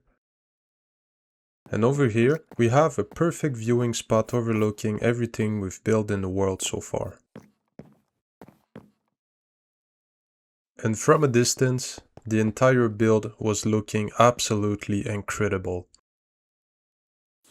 And over here, we have a perfect viewing spot overlooking everything we've built in the world so far. And from a distance, the entire build was looking absolutely incredible.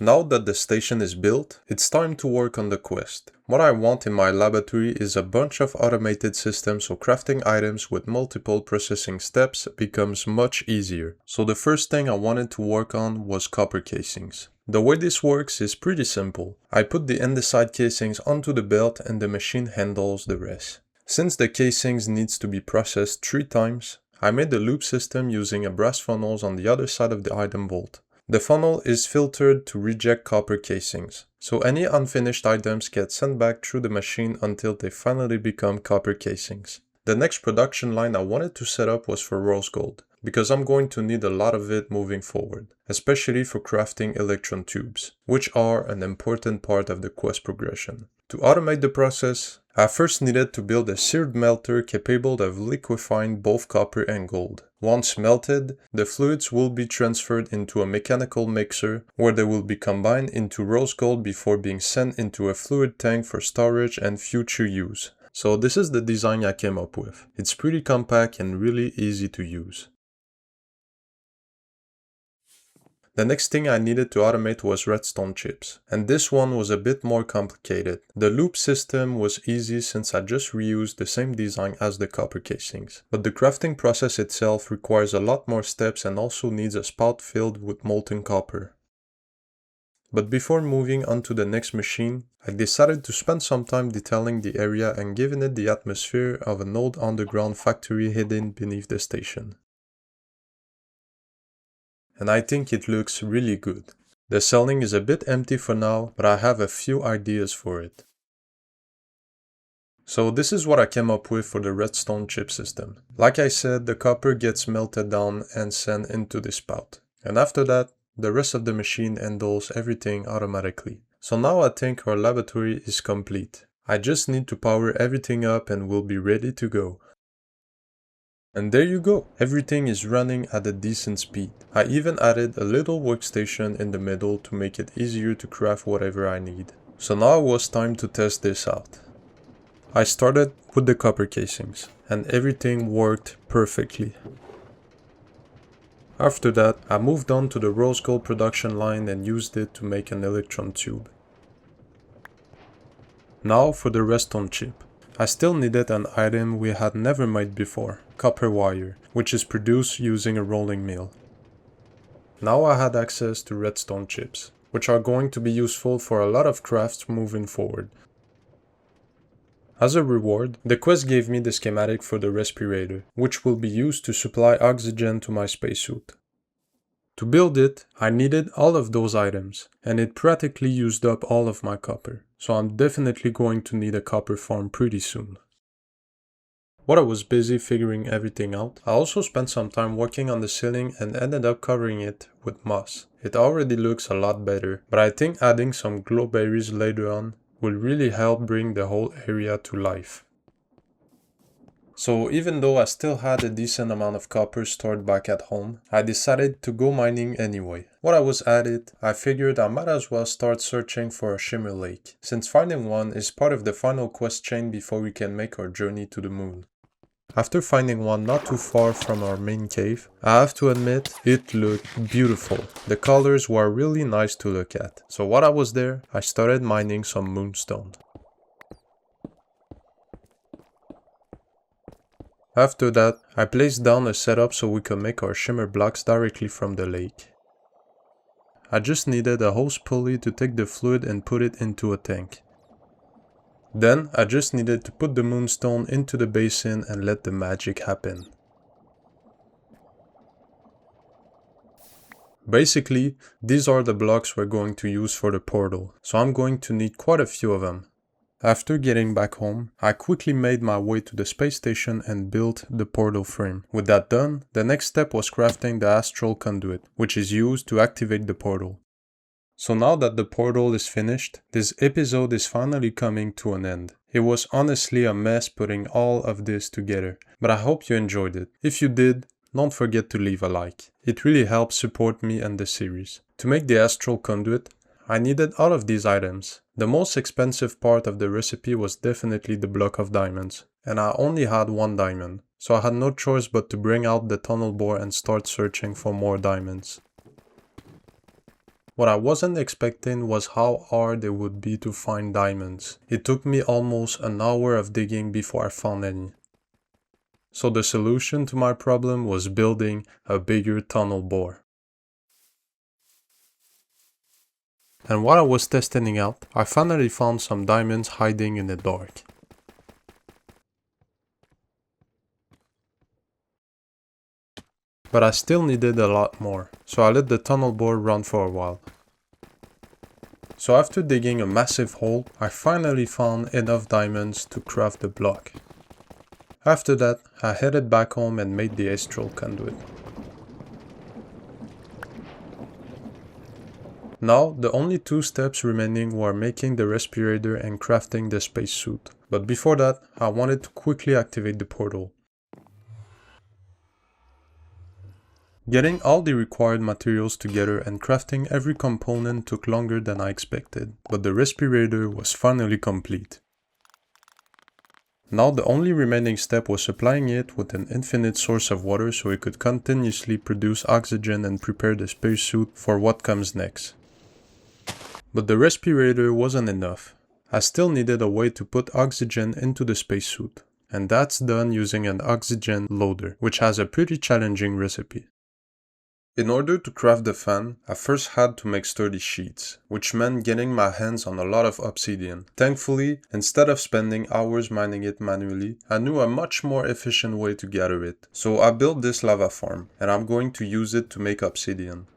Now that the station is built, it's time to work on the quest. What I want in my laboratory is a bunch of automated systems so crafting items with multiple processing steps becomes much easier. So the first thing I wanted to work on was copper casings. The way this works is pretty simple. I put the andesite casings onto the belt and the machine handles the rest. Since the casings needs to be processed 3 times, I made the loop system using a brass funnels on the other side of the item vault. The funnel is filtered to reject copper casings, so any unfinished items get sent back through the machine until they finally become copper casings. The next production line I wanted to set up was for rose gold, because I'm going to need a lot of it moving forward, especially for crafting electron tubes, which are an important part of the quest progression. To automate the process, I first needed to build a seared melter capable of liquefying both copper and gold. Once melted, the fluids will be transferred into a mechanical mixer where they will be combined into rose gold before being sent into a fluid tank for storage and future use. So this is the design I came up with. It's pretty compact and really easy to use. The next thing I needed to automate was redstone chips, and this one was a bit more complicated. The loop system was easy since I just reused the same design as the copper casings, but the crafting process itself requires a lot more steps and also needs a spout filled with molten copper. But before moving on to the next machine, I decided to spend some time detailing the area and giving it the atmosphere of an old underground factory hidden beneath the station. And I think it looks really good. The ceiling is a bit empty for now, but I have a few ideas for it. So this is what I came up with for the redstone chip system. Like I said, the copper gets melted down and sent into the spout. And after that, the rest of the machine handles everything automatically. So now I think our laboratory is complete. I just need to power everything up and we'll be ready to go. And there you go, everything is running at a decent speed. I even added a little workstation in the middle to make it easier to craft whatever I need. So now it was time to test this out. I started with the copper casings, and everything worked perfectly. After that, I moved on to the rose gold production line and used it to make an electron tube. Now for the redstone chip. I still needed an item we had never made before, copper wire, which is produced using a rolling mill. Now I had access to redstone chips, which are going to be useful for a lot of crafts moving forward. As a reward, the quest gave me the schematic for the respirator, which will be used to supply oxygen to my spacesuit. To build it, I needed all of those items, and it practically used up all of my copper, so I'm definitely going to need a copper farm pretty soon. While I was busy figuring everything out, I also spent some time working on the ceiling and ended up covering it with moss. It already looks a lot better, but I think adding some glow berries later on will really help bring the whole area to life. So even though I still had a decent amount of copper stored back at home, I decided to go mining anyway. While I was at it, I figured I might as well start searching for a shimmer lake, since finding one is part of the final quest chain before we can make our journey to the moon. After finding one not too far from our main cave, I have to admit, it looked beautiful. The colors were really nice to look at. So while I was there, I started mining some moonstone. After that, I placed down a setup so we could make our shimmer blocks directly from the lake. I just needed a hose pulley to take the fluid and put it into a tank. Then, I just needed to put the moonstone into the basin and let the magic happen. Basically, these are the blocks we're going to use for the portal, so I'm going to need quite a few of them. After getting back home, I quickly made my way to the space station and built the portal frame. With that done, the next step was crafting the Astral conduit, which is used to activate the portal. So now that the portal is finished, this episode is finally coming to an end. It was honestly a mess putting all of this together, but I hope you enjoyed it. If you did, don't forget to leave a like. It really helps support me and the series. To make the Astral conduit, I needed all of these items. The most expensive part of the recipe was definitely the block of diamonds, and I only had 1 diamond, so I had no choice but to bring out the tunnel bore and start searching for more diamonds. What I wasn't expecting was how hard it would be to find diamonds. It took me almost an hour of digging before I found any. So the solution to my problem was building a bigger tunnel bore. And while I was testing it out, I finally found some diamonds hiding in the dark. But I still needed a lot more, so I let the tunnel bore run for a while. So after digging a massive hole, I finally found enough diamonds to craft the block. After that, I headed back home and made the Astral conduit. Now, the only 2 steps remaining were making the respirator and crafting the spacesuit. But before that, I wanted to quickly activate the portal. Getting all the required materials together and crafting every component took longer than I expected, but the respirator was finally complete. Now the only remaining step was supplying it with an infinite source of water so it could continuously produce oxygen and prepare the spacesuit for what comes next. But the respirator wasn't enough. I still needed a way to put oxygen into the spacesuit, and that's done using an oxygen loader, which has a pretty challenging recipe. In order to craft the fan, I first had to make sturdy sheets, which meant getting my hands on a lot of obsidian. Thankfully, instead of spending hours mining it manually, I knew a much more efficient way to gather it. So I built this lava farm, and I'm going to use it to make obsidian.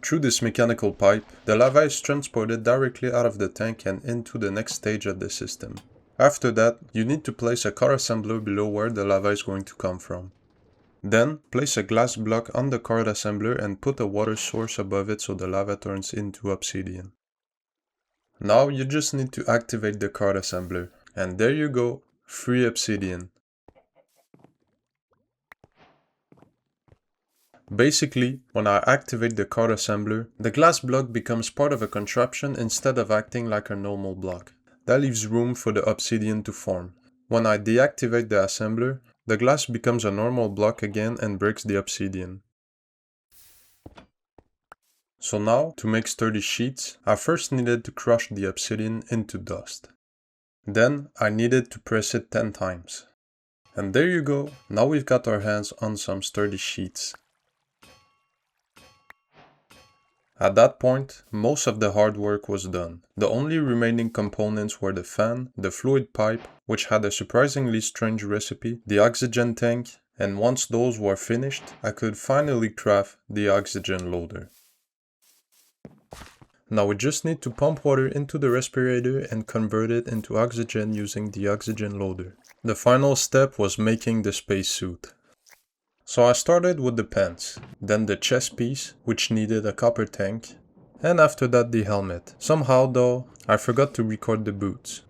Through this mechanical pipe, the lava is transported directly out of the tank and into the next stage of the system. After that, you need to place a car assembler below where the lava is going to come from. Then, place a glass block on the card assembler and put a water source above it so the lava turns into obsidian. Now you just need to activate the card assembler. And there you go, free obsidian. Basically, when I activate the card assembler, the glass block becomes part of a contraption instead of acting like a normal block. That leaves room for the obsidian to form. When I deactivate the assembler, the glass becomes a normal block again and breaks the obsidian. So now, to make sturdy sheets, I first needed to crush the obsidian into dust. Then, I needed to press it 10 times. And there you go, now we've got our hands on some sturdy sheets. At that point, most of the hard work was done. The only remaining components were the fan, the fluid pipe, which had a surprisingly strange recipe, the oxygen tank, and once those were finished, I could finally craft the oxygen loader. Now we just need to pump water into the respirator and convert it into oxygen using the oxygen loader. The final step was making the spacesuit. So I started with the pants, then the chest piece, which needed a copper tank, and after that the helmet. Somehow though, I forgot to record the boots.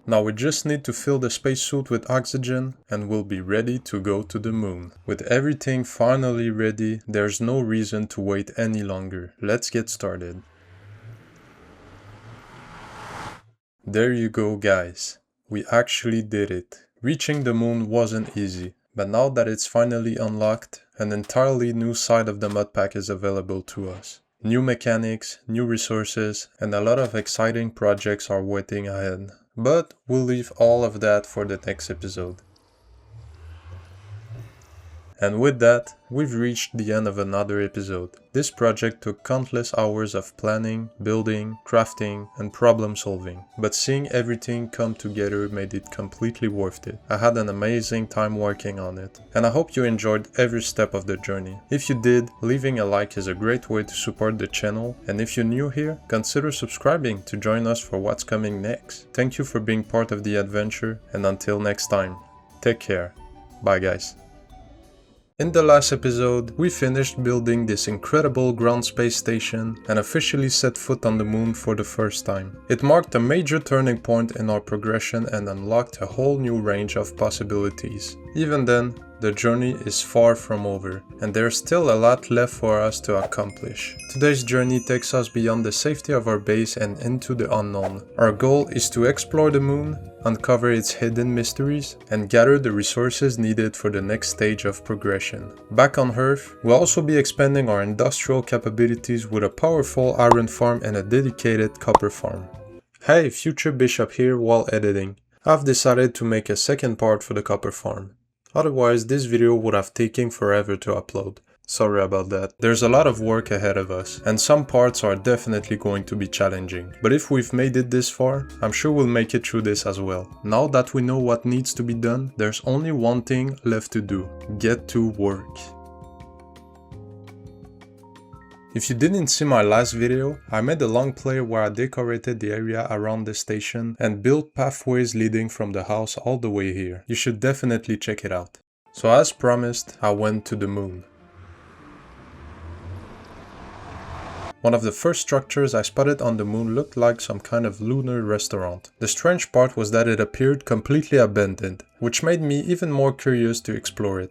Now we just need to fill the spacesuit with oxygen and we'll be ready to go to the moon. With everything finally ready, there's no reason to wait any longer. Let's get started. There you go guys, we actually did it. Reaching the moon wasn't easy, but now that it's finally unlocked, an entirely new side of the mod pack is available to us. New mechanics, new resources, and a lot of exciting projects are waiting ahead. But we'll leave all of that for the next episode. And with that, we've reached the end of another episode. This project took countless hours of planning, building, crafting, and problem solving, but seeing everything come together made it completely worth it. I had an amazing time working on it, and I hope you enjoyed every step of the journey. If you did, leaving a like is a great way to support the channel, and if you're new here, consider subscribing to join us for what's coming next. Thank you for being part of the adventure, and until next time, take care. Bye guys. In the last episode, we finished building this incredible ground space station and officially set foot on the moon for the first time. It marked a major turning point in our progression and unlocked a whole new range of possibilities. Even then, the journey is far from over, and there's still a lot left for us to accomplish. Today's journey takes us beyond the safety of our base and into the unknown. Our goal is to explore the moon, uncover its hidden mysteries, and gather the resources needed for the next stage of progression. Back on Earth, we'll also be expanding our industrial capabilities with a powerful iron farm and a dedicated copper farm. Hey, future Bishop here while editing. I've decided to make a second part for the copper farm. Otherwise, this video would have taken forever to upload. Sorry about that. There's a lot of work ahead of us, and some parts are definitely going to be challenging. But if we've made it this far, I'm sure we'll make it through this as well. Now that we know what needs to be done, there's only one thing left to do: get to work. If you didn't see my last video, I made a long play where I decorated the area around the station and built pathways leading from the house all the way here. You should definitely check it out. So as promised, I went to the moon. One of the first structures I spotted on the moon looked like some kind of lunar restaurant. The strange part was that it appeared completely abandoned, which made me even more curious to explore it.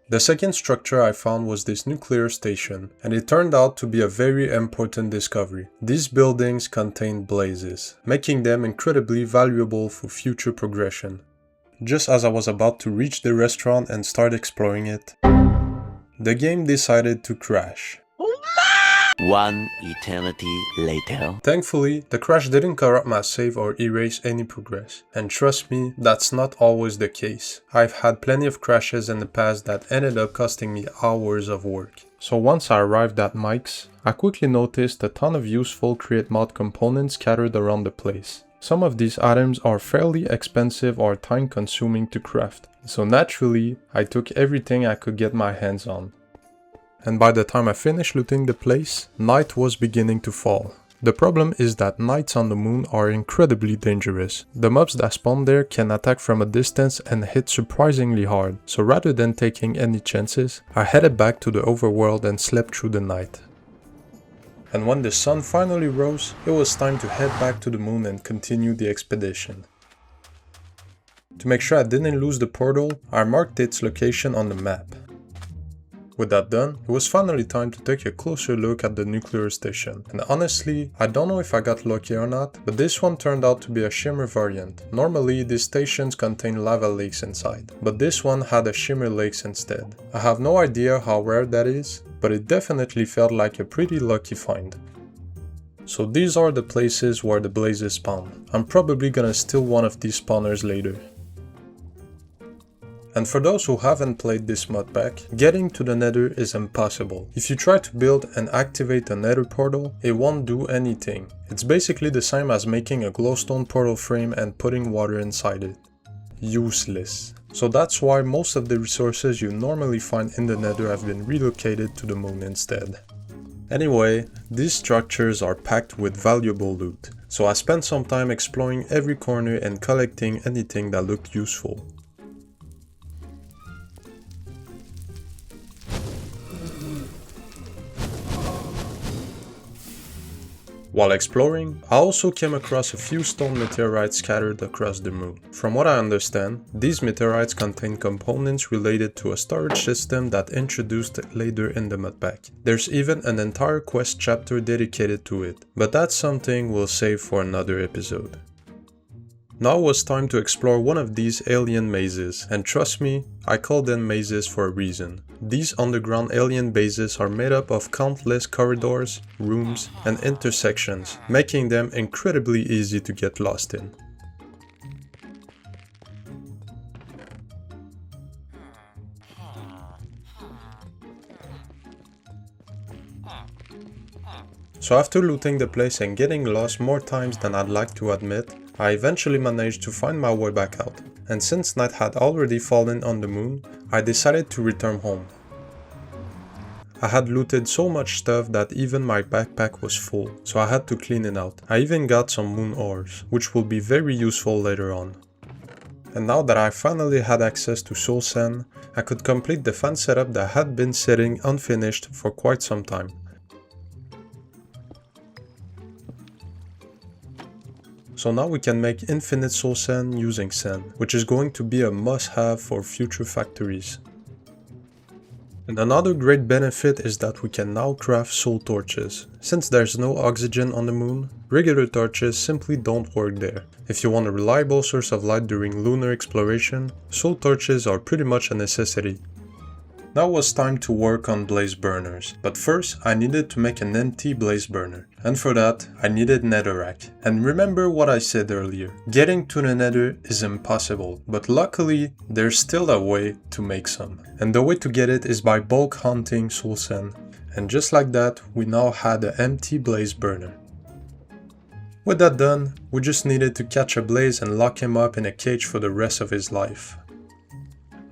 The second structure I found was this nuclear station, and it turned out to be a very important discovery. These buildings contained blazes, making them incredibly valuable for future progression. Just as I was about to reach the restaurant and start exploring it, the game decided to crash. One eternity later. Thankfully, the crash didn't corrupt my save or erase any progress. And trust me, that's not always the case. I've had plenty of crashes in the past that ended up costing me hours of work. So once I arrived at Mike's, I quickly noticed a ton of useful Create Mod components scattered around the place. Some of these items are fairly expensive or time consuming to craft. So naturally, I took everything I could get my hands on. And by the time I finished looting the place, night was beginning to fall. The problem is that nights on the moon are incredibly dangerous. The mobs that spawn there can attack from a distance and hit surprisingly hard, so rather than taking any chances, I headed back to the overworld and slept through the night. And when the sun finally rose, it was time to head back to the moon and continue the expedition. To make sure I didn't lose the portal, I marked its location on the map. With that done, it was finally time to take a closer look at the nuclear station. And honestly, I don't know if I got lucky or not, but this one turned out to be a shimmer variant. Normally, these stations contain lava lakes inside, but this one had a shimmer lakes instead. I have no idea how rare that is, but it definitely felt like a pretty lucky find. So these are the places where the blazes spawn. I'm probably gonna steal one of these spawners later. And for those who haven't played this mod pack, getting to the nether is impossible. If you try to build and activate a nether portal, it won't do anything. It's basically the same as making a glowstone portal frame and putting water inside it. Useless. So that's why most of the resources you normally find in the nether have been relocated to the moon instead. Anyway, these structures are packed with valuable loot, so I spent some time exploring every corner and collecting anything that looked useful. While exploring, I also came across a few stone meteorites scattered across the moon. From what I understand, these meteorites contain components related to a storage system that introduced later in the mod pack. There's even an entire quest chapter dedicated to it, but that's something we'll save for another episode. Now was time to explore one of these alien mazes, and trust me, I call them mazes for a reason. These underground alien bases are made up of countless corridors, rooms, and intersections, making them incredibly easy to get lost in. So after looting the place and getting lost more times than I'd like to admit, I eventually managed to find my way back out. And since night had already fallen on the moon, I decided to return home. I had looted so much stuff that even my backpack was full, so I had to clean it out. I even got some moon ores, which will be very useful later on. And now that I finally had access to soul sand, I could complete the fan setup that had been sitting unfinished for quite some time. So now we can make infinite soul sand using sand, which is going to be a must-have for future factories. And another great benefit is that we can now craft soul torches. Since there's no oxygen on the moon, regular torches simply don't work there. If you want a reliable source of light during lunar exploration, soul torches are pretty much a necessity. Now was time to work on blaze burners, but first I needed to make an empty blaze burner, and for that I needed netherrack. And remember what I said earlier, getting to the nether is impossible, but luckily there's still a way to make some. And the way to get it is by bulk hunting soul sand, and just like that we now had an empty blaze burner. With that done, we just needed to catch a blaze and lock him up in a cage for the rest of his life.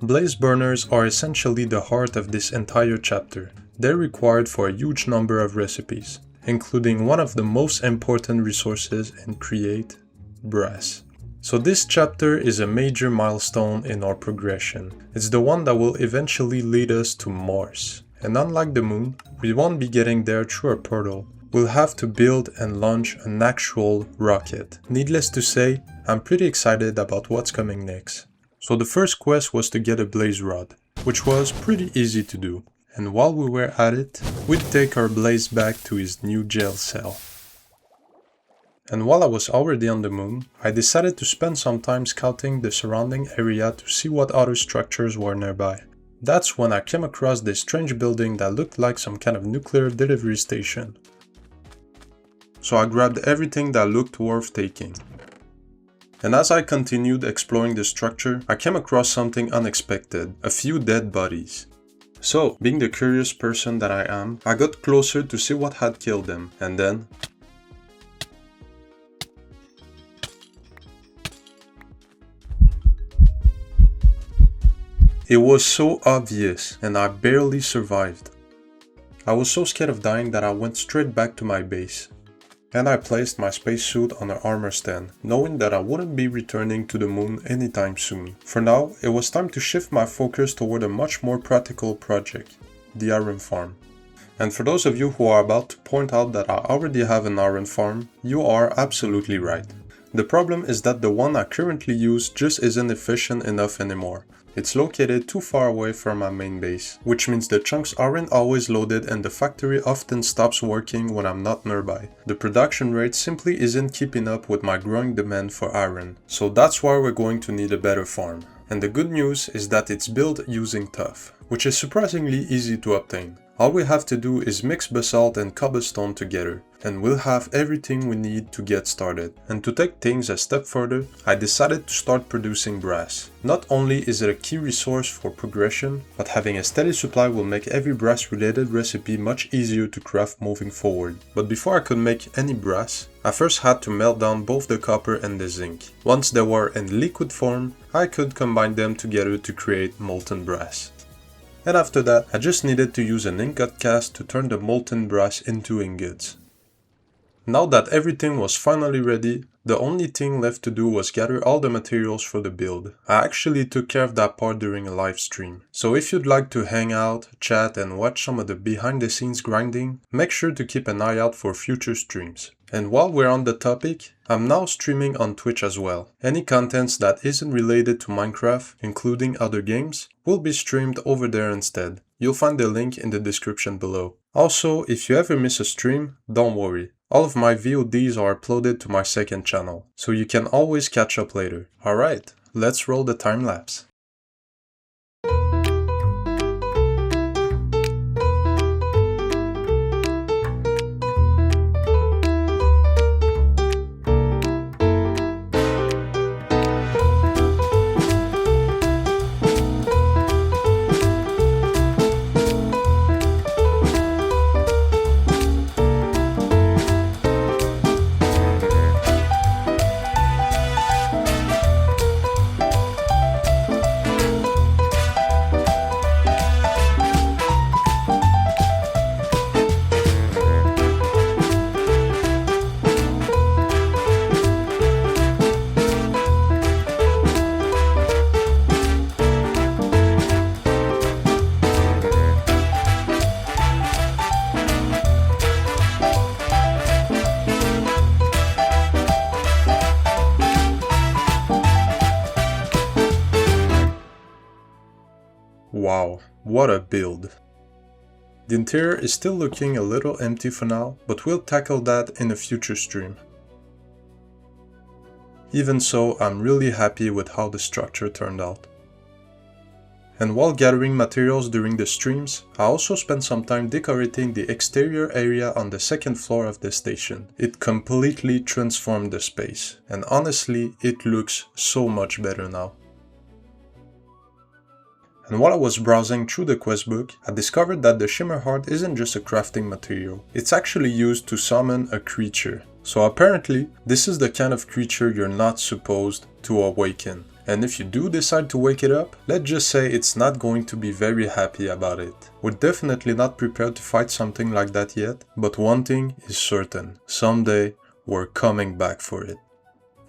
Blaze burners are essentially the heart of this entire chapter. They're required for a huge number of recipes, including one of the most important resources in Create, brass. So this chapter is a major milestone in our progression. It's the one that will eventually lead us to Mars. And unlike the moon, we won't be getting there through a portal. We'll have to build and launch an actual rocket. Needless to say, I'm pretty excited about what's coming next. So the first quest was to get a blaze rod, which was pretty easy to do. And while we were at it, we'd take our blaze back to his new jail cell. And while I was already on the moon, I decided to spend some time scouting the surrounding area to see what other structures were nearby. That's when I came across this strange building that looked like some kind of nuclear delivery station. So I grabbed everything that looked worth taking. And as I continued exploring the structure, I came across something unexpected, a few dead bodies. So, being the curious person that I am, I got closer to see what had killed them, and then... it was so obvious, and I barely survived. I was so scared of dying that I went straight back to my base. And I placed my spacesuit on an armor stand, knowing that I wouldn't be returning to the moon anytime soon. For now, it was time to shift my focus toward a much more practical project, the iron farm. And for those of you who are about to point out that I already have an iron farm, you are absolutely right. The problem is that the one I currently use just isn't efficient enough anymore. It's located too far away from my main base, which means the chunks aren't always loaded and the factory often stops working when I'm not nearby. The production rate simply isn't keeping up with my growing demand for iron, so that's why we're going to need a better farm. And the good news is that it's built using tuff, which is surprisingly easy to obtain. All we have to do is mix basalt and cobblestone together, and we'll have everything we need to get started. And to take things a step further, I decided to start producing brass. Not only is it a key resource for progression, but having a steady supply will make every brass related recipe much easier to craft moving forward. But before I could make any brass, I first had to melt down both the copper and the zinc. Once they were in liquid form, I could combine them together to create molten brass. And after that, I just needed to use an ingot cast to turn the molten brass into ingots. Now that everything was finally ready, the only thing left to do was gather all the materials for the build. I actually took care of that part during a live stream. So if you'd like to hang out, chat and watch some of the behind the scenes grinding, make sure to keep an eye out for future streams. And while we're on the topic, I'm now streaming on Twitch as well. Any contents that isn't related to Minecraft, including other games, will be streamed over there instead. You'll find the link in the description below. Also, if you ever miss a stream, don't worry. All of my VODs are uploaded to my second channel, so you can always catch up later. Alright, let's roll the time lapse. Wow, what a build! The interior is still looking a little empty for now, but we'll tackle that in a future stream. Even so, I'm really happy with how the structure turned out. And while gathering materials during the streams, I also spent some time decorating the exterior area on the second floor of the station. It completely transformed the space, and honestly, it looks so much better now. And while I was browsing through the quest book, I discovered that the Shimmer Heart isn't just a crafting material, it's actually used to summon a creature. So apparently, this is the kind of creature you're not supposed to awaken. And if you do decide to wake it up, let's just say it's not going to be very happy about it. We're definitely not prepared to fight something like that yet, but one thing is certain, someday we're coming back for it.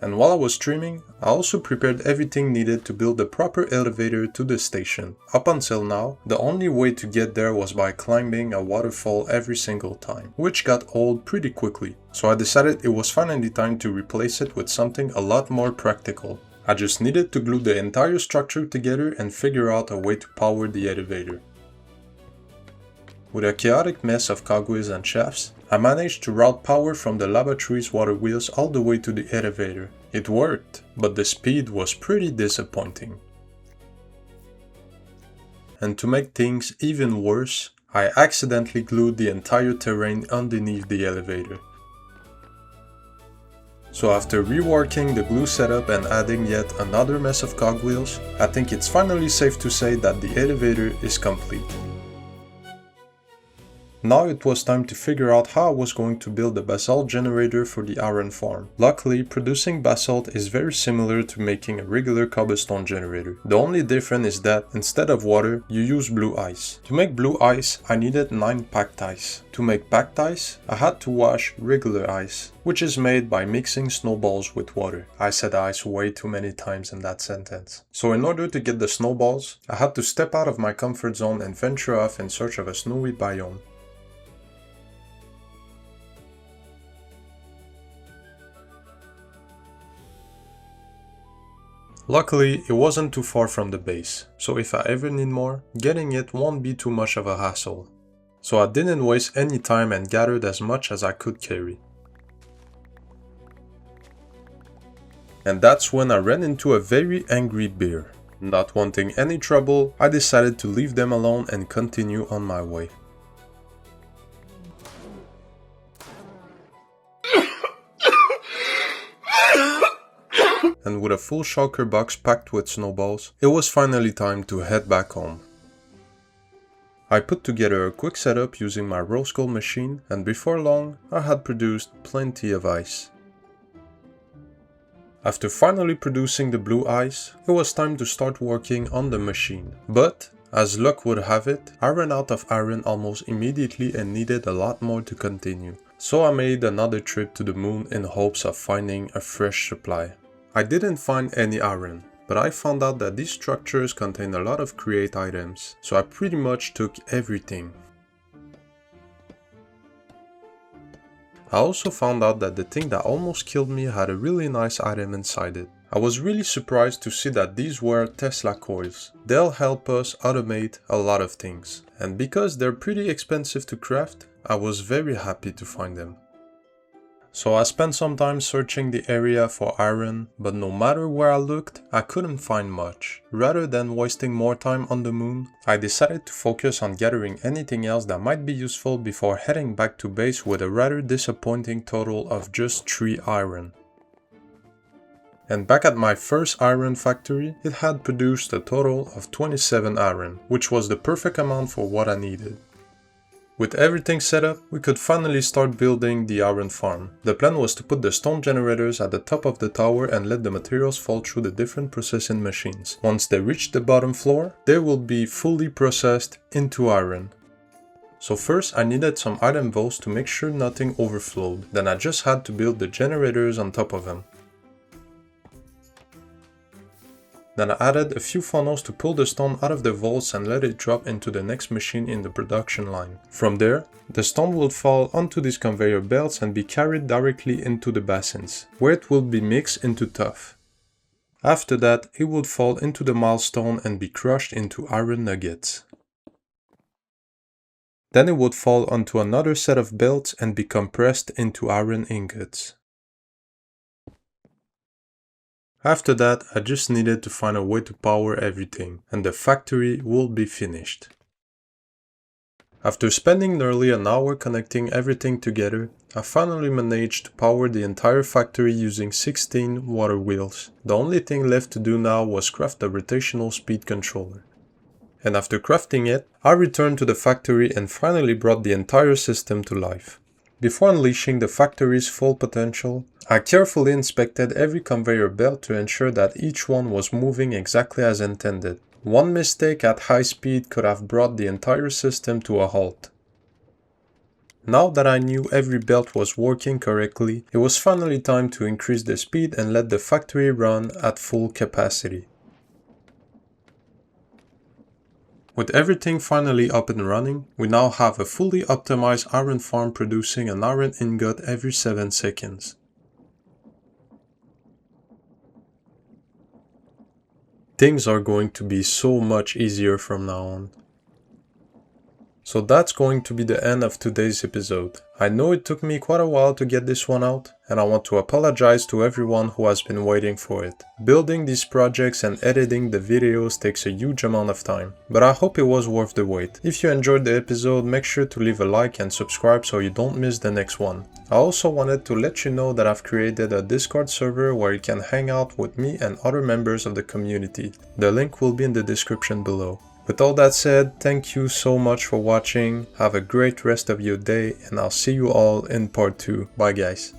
And while I was streaming, I also prepared everything needed to build the proper elevator to the station. Up until now, the only way to get there was by climbing a waterfall every single time, which got old pretty quickly. So I decided it was finally time to replace it with something a lot more practical. I just needed to glue the entire structure together and figure out a way to power the elevator. With a chaotic mess of cogwheels and shafts, I managed to route power from the laboratory's water wheels all the way to the elevator. It worked, but the speed was pretty disappointing. And to make things even worse, I accidentally glued the entire terrain underneath the elevator. So after reworking the glue setup and adding yet another mess of cogwheels, I think it's finally safe to say that the elevator is complete. Now it was time to figure out how I was going to build the basalt generator for the iron farm. Luckily, producing basalt is very similar to making a regular cobblestone generator. The only difference is that instead of water, you use blue ice. To make blue ice, I needed 9 packed ice. To make packed ice, I had to wash regular ice, which is made by mixing snowballs with water. I said ice way too many times in that sentence. So in order to get the snowballs, I had to step out of my comfort zone and venture off in search of a snowy biome. Luckily, it wasn't too far from the base, so if I ever need more, getting it won't be too much of a hassle. So I didn't waste any time and gathered as much as I could carry. And that's when I ran into a very angry bear. Not wanting any trouble, I decided to leave them alone and continue on my way. And with a full shulker box packed with snowballs, it was finally time to head back home. I put together a quick setup using my rose gold machine, and before long, I had produced plenty of ice. After finally producing the blue ice, it was time to start working on the machine. But, as luck would have it, I ran out of iron almost immediately and needed a lot more to continue. So I made another trip to the moon in hopes of finding a fresh supply. I didn't find any iron, but I found out that these structures contain a lot of create items, so I pretty much took everything. I also found out that the thing that almost killed me had a really nice item inside it. I was really surprised to see that these were Tesla coils. They'll help us automate a lot of things, and because they're pretty expensive to craft, I was very happy to find them. So I spent some time searching the area for iron, but no matter where I looked, I couldn't find much. Rather than wasting more time on the moon, I decided to focus on gathering anything else that might be useful before heading back to base with a rather disappointing total of just 3 iron. And back at my first iron factory, it had produced a total of 27 iron, which was the perfect amount for what I needed. With everything set up, we could finally start building the iron farm. The plan was to put the stone generators at the top of the tower and let the materials fall through the different processing machines. Once they reach the bottom floor, they will be fully processed into iron. So first I needed some iron vaults to make sure nothing overflowed, then I just had to build the generators on top of them. Then I added a few funnels to pull the stone out of the vaults and let it drop into the next machine in the production line. From there, the stone will fall onto these conveyor belts and be carried directly into the basins, where it will be mixed into tuff. After that, it would fall into the milestone and be crushed into iron nuggets. Then it would fall onto another set of belts and be compressed into iron ingots. After that, I just needed to find a way to power everything, and the factory will be finished. After spending nearly an hour connecting everything together, I finally managed to power the entire factory using 16 water wheels. The only thing left to do now was craft a rotational speed controller. And after crafting it, I returned to the factory and finally brought the entire system to life. Before unleashing the factory's full potential, I carefully inspected every conveyor belt to ensure that each one was moving exactly as intended. One mistake at high speed could have brought the entire system to a halt. Now that I knew every belt was working correctly, it was finally time to increase the speed and let the factory run at full capacity. With everything finally up and running, we now have a fully optimized iron farm producing an iron ingot every 7 seconds. Things are going to be so much easier from now on. So that's going to be the end of today's episode. I know it took me quite a while to get this one out, and I want to apologize to everyone who has been waiting for it. Building these projects and editing the videos takes a huge amount of time, but I hope it was worth the wait. If you enjoyed the episode, make sure to leave a like and subscribe so you don't miss the next one. I also wanted to let you know that I've created a Discord server where you can hang out with me and other members of the community. The link will be in the description below. With all that said, thank you so much for watching, have a great rest of your day, and I'll see you all in part 2. Bye guys.